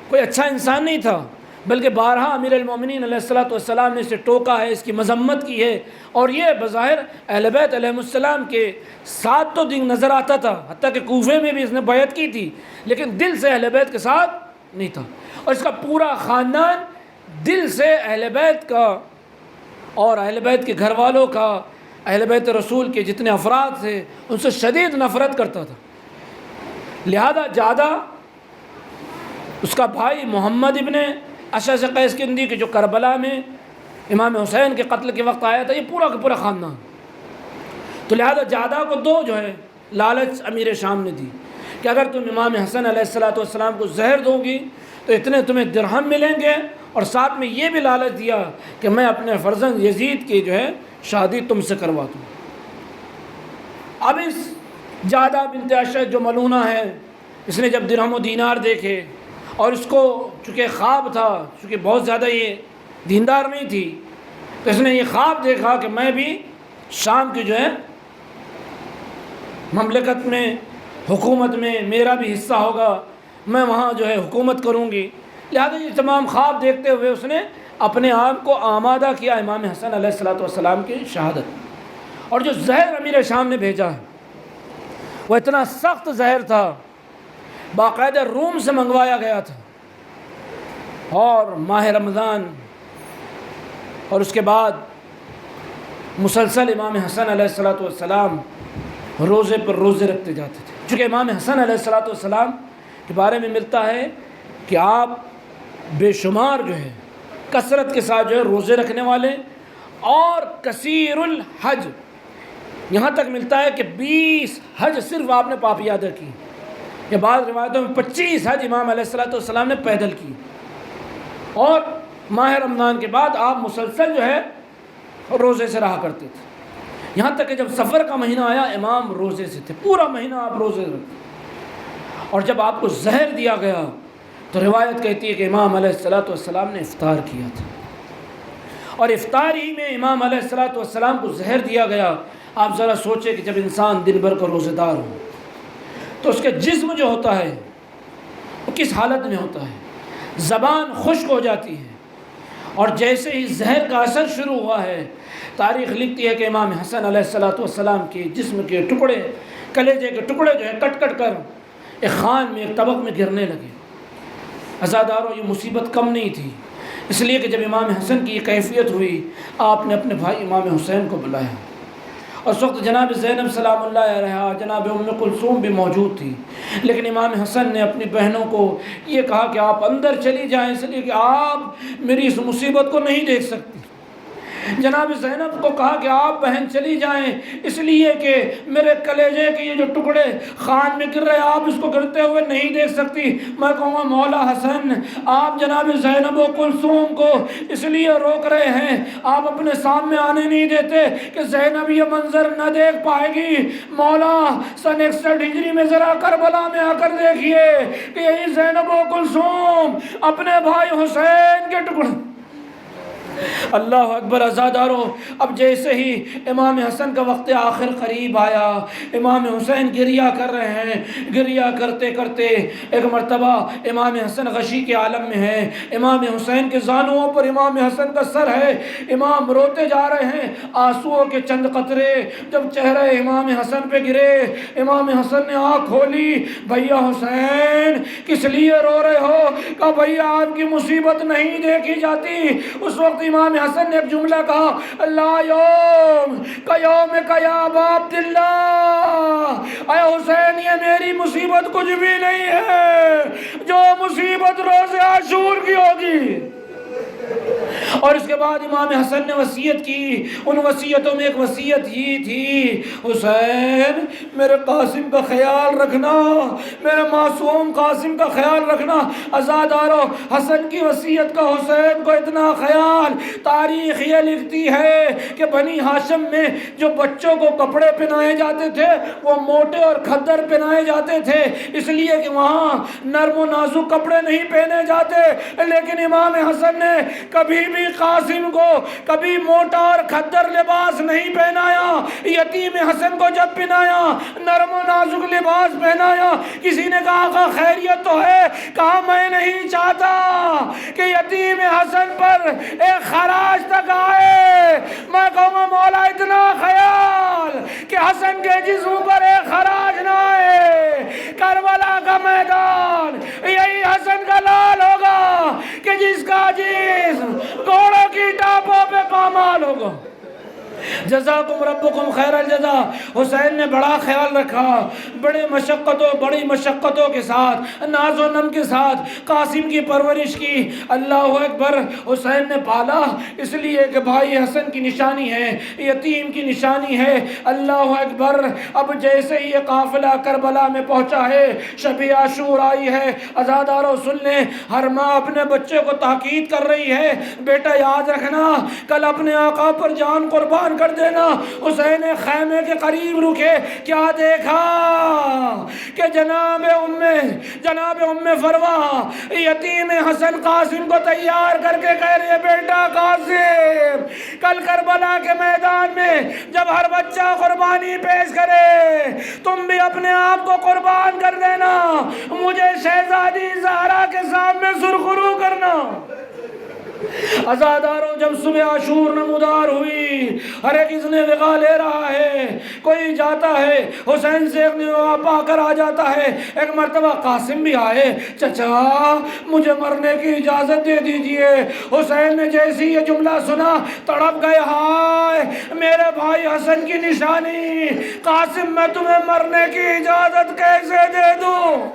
Speaker 1: کوئی اچھا انسان نہیں تھا، بلکہ بارہا امیر المومنین علیہ السلام نے اسے ٹوکا ہے، اس کی مذمت کی ہے، اور یہ بظاہر اہل بیت علیہ السلام کے ساتھ تو دن نظر آتا تھا، حتیٰ کہ کوفے میں بھی اس نے بیعت کی تھی، لیکن دل سے اہل بیت کے ساتھ نہیں تھا۔ اور اس کا پورا خاندان دل سے اہل بیت کا اور اہل بیت کے گھر والوں کا، اہل بیت رسول کے جتنے افراد تھے ان سے شدید نفرت کرتا تھا۔ لہذا جعدہ اس کا بھائی محمد ابن اشعث قیس کندی کے جو کربلا میں امام حسین کے قتل کے وقت آیا تھا، یہ پورا کا پورا خاندان۔ تو لہذا جعدہ کو دو جو ہے لالچ امیر شام نے دی کہ اگر تم امام حسن علیہ السلام کو زہر دو گی تو اتنے تمہیں درہم ملیں گے، اور ساتھ میں یہ بھی لالچ دیا کہ میں اپنے فرزند یزید کی جو ہے شادی تم سے کروا دوں۔ اب اس جعدہ بنت اشعث جو ملونہ ہے، اس نے جب درہم و دینار دیکھے، اور اس کو چونکہ خواب تھا، چونکہ بہت زیادہ یہ دیندار نہیں تھی، تو اس نے یہ خواب دیکھا کہ میں بھی شام کی جو ہے مملکت میں، حکومت میں میرا بھی حصہ ہوگا، میں وہاں جو ہے حکومت کروں گی۔ لہذا یہ تمام خواب دیکھتے ہوئے اس نے اپنے آپ کو آمادہ کیا امام حسن علیہ السلام کی شہادت۔ اور جو زہر امیر شام نے بھیجا ہے وہ اتنا سخت زہر تھا، باقاعدہ روم سے منگوایا گیا تھا، اور ماہ رمضان اور اس کے بعد مسلسل امام حسن علیہ السلام روزے پر روزے رکھتے جاتے تھے۔ چونکہ امام حسن علیہ السلام کے بارے میں ملتا ہے کہ آپ بے شمار جو ہے کثرت کے ساتھ جو ہے روزے رکھنے والے، اور کثیر الحج، یہاں تک ملتا ہے کہ 20 حج صرف آپ نے پاپی ادا کی، یا بعض روایتوں میں 25 حج امام علیہ السلام نے پیدل کی۔ اور ماہ رمضان کے بعد آپ مسلسل جو ہے روزے سے رہا کرتے تھے، یہاں تک کہ جب سفر کا مہینہ آیا امام روزے سے تھے، پورا مہینہ آپ روزے رکھتے۔ اور جب آپ کو زہر دیا گیا تو روایت کہتی ہے کہ امام علیہ السلام نے افطار کیا تھا، اور افطار ہی میں امام علیہ السلام کو زہر دیا گیا۔ آپ ذرا سوچیں کہ جب انسان دن بھر کا روزے دار ہو تو اس کے جسم جو ہوتا ہے وہ کس حالت میں ہوتا ہے؟ زبان خشک ہو جاتی ہے، اور جیسے ہی زہر کا اثر شروع ہوا ہے، تاریخ لکھتی ہے کہ امام حسن علیہ السلام کے جسم کے ٹکڑے، کلیجے کے ٹکڑے جو ہے کٹ کٹ کر ایک خان میں، ایک طبق میں گرنے لگے۔ عزاداروں، یہ مصیبت کم نہیں تھی، اس لیے کہ جب امام حسن کی یہ کیفیت ہوئی، آپ نے اپنے بھائی امام حسین کو بلایا، اور اس وقت جناب زینب سلام اللہ علیہا، جناب ام کلثوم بھی موجود تھی، لیکن امام حسن نے اپنی بہنوں کو یہ کہا کہ آپ اندر چلی جائیں، اس لیے کہ آپ میری اس مصیبت کو نہیں دیکھ سکتی۔ جناب زینب کو کہا کہ آپ بہن چلی جائیں، اس لیے کہ میرے کلیجے کے یہ جو ٹکڑے خان میں گر رہے آپ اس کو گرتے ہوئے نہیں دیکھ سکتی۔ میں کہوں گا مولا حسن، آپ جناب زینب و کلثوم کو اس لیے روک رہے ہیں، آپ اپنے سامنے آنے نہیں دیتے کہ زینب یہ منظر نہ دیکھ پائے گی۔ مولا سن 61 ہجری میں ذرا کربلا میں آ کر دیکھیے کہ یہی زینب و کلثوم اپنے بھائی حسین کے ٹکڑے۔ اللہ اکبر۔ عزاداروں، اب جیسے ہی امام حسن کا وقت آخر قریب آیا، امام حسین گریہ کر رہے ہیں، گریہ کرتے کرتے ایک مرتبہ امام حسن غشی کے عالم میں ہے، امام حسین کے زانوؤں پر امام حسن کا سر ہے، امام روتے جا رہے ہیں، آنسوؤں کے چند قطرے جب چہرے امام حسن پہ گرے، امام حسن نے آنکھ کھولی، بھیا حسین کس لیے رو رہے ہو؟ کہا بھیا آپ کی مصیبت نہیں دیکھی جاتی۔ اس وقت امام حسن نے ایک جملہ کہا، لا یوم کا یوم کا یا ابا عبداللہ، اے حسین یہ میری مصیبت کچھ بھی نہیں ہے جو مصیبت روز عاشور کی ہوگی۔ اور اس کے بعد امام حسن نے وصیت کی، ان وصیتوں میں ایک وصیت یہ تھی، حسین میرے قاسم کا خیال رکھنا، میرے معصوم قاسم کا خیال رکھنا۔ عزادارو، حسن کی وصیت کا حسین کو اتنا خیال، تاریخ یہ لکھتی ہے کہ بنی ہاشم میں جو بچوں کو کپڑے پہنائے جاتے تھے وہ موٹے اور کھدر پہنائے جاتے تھے، اس لیے کہ وہاں نرم و نازک کپڑے نہیں پہنے جاتے، لیکن امام حسن نے کبھی بھی قاسم کو کبھی موٹا اور کھدر لباس نہیں پہنایا۔ یتیم حسن کو جب پہنایا نرم و نازک لباس پہنایا۔ کسی نے کہا آقا خیریت تو ہے؟ کہا میں نہیں چاہتا کہ یتیم حسن پر ایک خراج تک آئے، میں کہوں گا مولا اتنا خیال کہ حسن کے جسم پر ایک خراج نہ آئے۔ کربلا کا میدان یہی حسن کا لال ہوگا کہ جس کا جسم گھوڑوں کی ٹاپوں پہ پامال ہوگا۔ جزاکم ربکم خیر الجزا۔ حسین نے بڑا خیال رکھا، بڑی مشقتوں کے ساتھ، ناز و نم کے ساتھ قاسم کی پرورش کی۔ اللہ اکبر۔ حسین نے پالا اس لیے کہ بھائی حسن کی نشانی ہے، یتیم کی نشانی ہے۔ اللہ اکبر۔ اب جیسے ہی یہ قافلہ کربلا میں پہنچا ہے، شب عاشور آئی ہے، عزادارو سن لیں، ہر ماں اپنے بچے کو تاکید کر رہی ہے، بیٹا یاد رکھنا کل اپنے آقا پر جان قربان کر دینا۔ حسین خیمے کے قریب رکے، کیا دیکھا کہ جناب ام فروا یتیم حسن قاسم کو تیار کر کے کہہ رہی ہے، بیٹا قاسم کل کربلا کے میدان میں جب ہر بچہ قربانی پیش کرے تم بھی اپنے آپ کو قربان کر دینا، مجھے شہزادی زہرا کے سامنے سرخرو کرنا۔ عزاداروں، جب صبح عاشور نمودار ہوئی، ہر ایک اس نے وغا لے رہا ہے، کوئی جاتا ہے حسین سے پا کر آ جاتا ہے۔ ایک مرتبہ قاسم بھی آئے، چچا مجھے مرنے کی اجازت دے دیجئے۔ حسین نے جیسی یہ جملہ سنا تڑپ گئے، ہائے میرے بھائی حسن کی نشانی، قاسم میں تمہیں مرنے کی اجازت کیسے دے دوں؟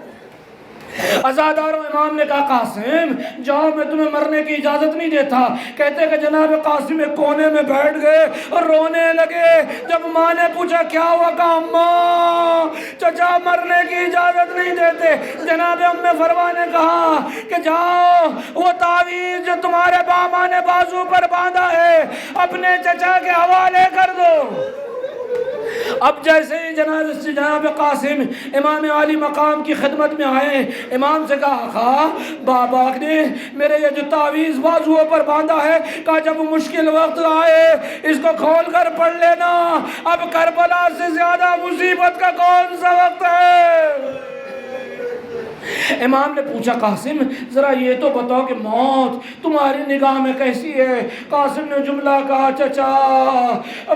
Speaker 1: عزاداروں، امام نے کہا قاسم جاؤ، میں تمہیں مرنے کی اجازت نہیں دیتا۔ کہتے کہ جناب قاسم ایک کونے میں بیٹھ گئے اور رونے لگے۔ جب ماں نے پوچھا کیا ہوا، کہا اماں چچا مرنے کی اجازت نہیں دیتے۔ جناب ام فروا نے کہا کہ جاؤ وہ تعویذ جو تمہارے بابا نے بازو پر باندھا ہے اپنے چچا کے حوالے کر دو۔ اب جیسے ہی جناب قاسم امام عالی مقام کی خدمت میں آئے، امام سے کہا آقا بابا نے میرے یہ جو تعویذ بازوؤں پر باندھا ہے، کہا جب مشکل وقت آئے اس کو کھول کر پڑھ لینا، اب کربلا سے زیادہ مصیبت کا کون سا وقت ہے؟ امام نے پوچھا قاسم ذرا یہ تو بتاؤ کہ موت تمہاری نگاہ میں کیسی ہے؟ قاسم نے جملہ کہا چچا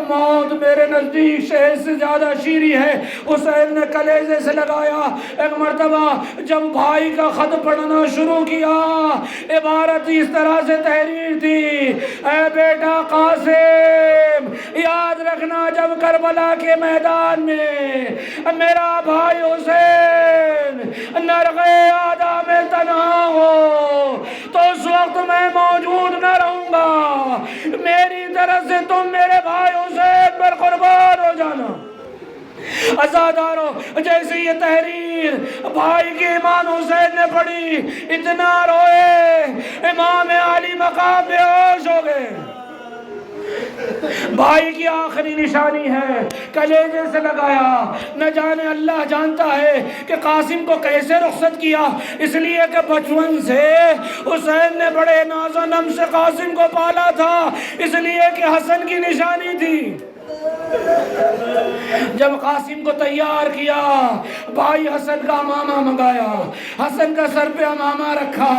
Speaker 1: موت میرے نزدیک شہد سے زیادہ شیریں ہے۔ حسین نے کلیجے سے لگایا۔ ایک مرتبہ جب بھائی کا خط پڑھنا شروع کیا، عبارت اس طرح سے تحریر تھی، اے بیٹا قاسم یاد رکھنا جب کربلا کے میدان میں میرا بھائی حسین نرغے آدھا میں تنہا ہو تو اس وقت میں موجود نہ رہوں گا، میری طرف سے تم میرے بھائی حسین پر قربان ہو جانا۔ عزادارو، جیسے یہ تحریر بھائی کی امام حسین نے پڑھی، اتنا روئے امام عالی مقام بے ہوش ہو گئے۔ بھائی کی آخری نشانی ہے، کلیجے سے لگایا۔ نہ جانے اللہ جانتا ہے کہ قاسم کو کیسے رخصت کیا، اس لیے کہ بچپن سے حسین نے بڑے ناز و نم سے قاسم کو پالا تھا، اس لیے کہ حسن کی نشانی تھی۔ جب قاسم کو تیار کیا، بھائی حسن کا امامہ منگایا، حسن کا سر پہ امامہ رکھا،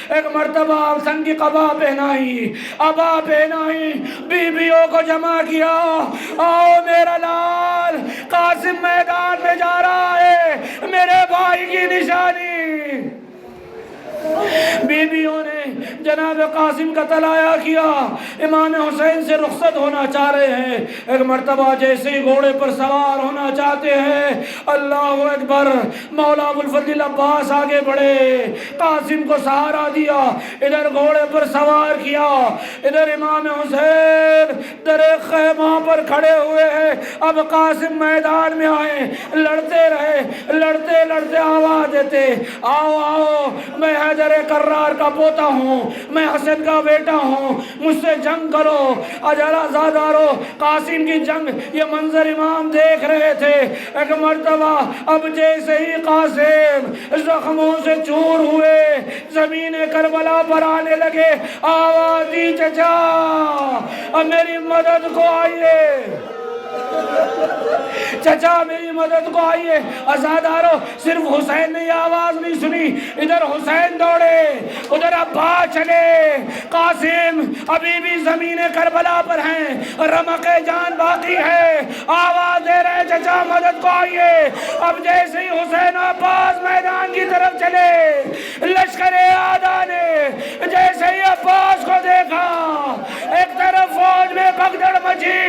Speaker 1: ایک مرتبہ حسن کی قبا پہنائی، عبا پہنائی، بیویوں کو جمع کیا، آؤ میرا لال قاسم میدان میں جا رہا ہے، میرے بھائی کی نشانی۔ بیویوں نے جناب قاسم کا طلایہ کیا، امام حسین سے رخصت ہونا چاہ رہے ہیں، ایک مرتبہ جیسے ہی گھوڑے پر سوار ہونا چاہتے ہیں، اللہ اکبر، مولا ابو الفضل عباس آگے بڑھے، قاسم کو سہارا دیا، ادھر گھوڑے پر سوار کیا، ادھر امام حسین در خیمہ پر کھڑے ہوئے ہیں۔ اب قاسم میدان میں آئے، لڑتے رہے، لڑتے لڑتے آواز دیتے، آؤ آؤ، میں حیدر کرار کا پوتا ہوں، میں حسن کا بیٹا ہوں، مجھ سے جنگ کرو، اجلا زادارو، قاسم کی جنگ۔ یہ منظر امام دیکھ رہے تھے۔ ایک مرتبہ اب جیسے ہی قاسم زخموں سے چور ہوئے، زمین کربلا پر آنے لگے، آواز دی، چچا اب میری مدد کو آئیے، چچا میری مدد کو آئیے۔ ازادارو، صرف حسین نے یہ آواز نہیں سنی، ادھر حسین دوڑے، ادھر عباس چلے، قاسم ابھی بھی زمین کربلا پر ہیں، رمق جان باقی ہے، آواز دے رہے، چچا مدد کو آئیے۔ اب جیسے ہی حسین عباس میدان کی طرف چلے، لشکر اعداء نے جیسے ہی عباس کو دیکھا، ایک طرف فوج میں بھگدڑ مچی،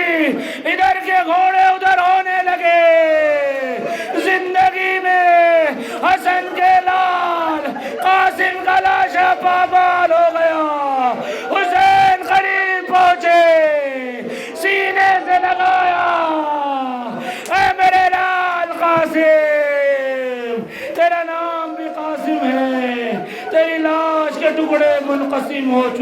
Speaker 1: ادھر کے گھوڑے ادھر ہونے لگے۔ زندگی میں حسن کے لال قاسم کا لاشا پامال ہو گیا۔ حسین قریب پہنچے، سینے سے لگایا، اے میرے لال قاسم، تیرا نام بھی قاسم ہے، تیری لاش کے ٹکڑے منقسم ہو چکے۔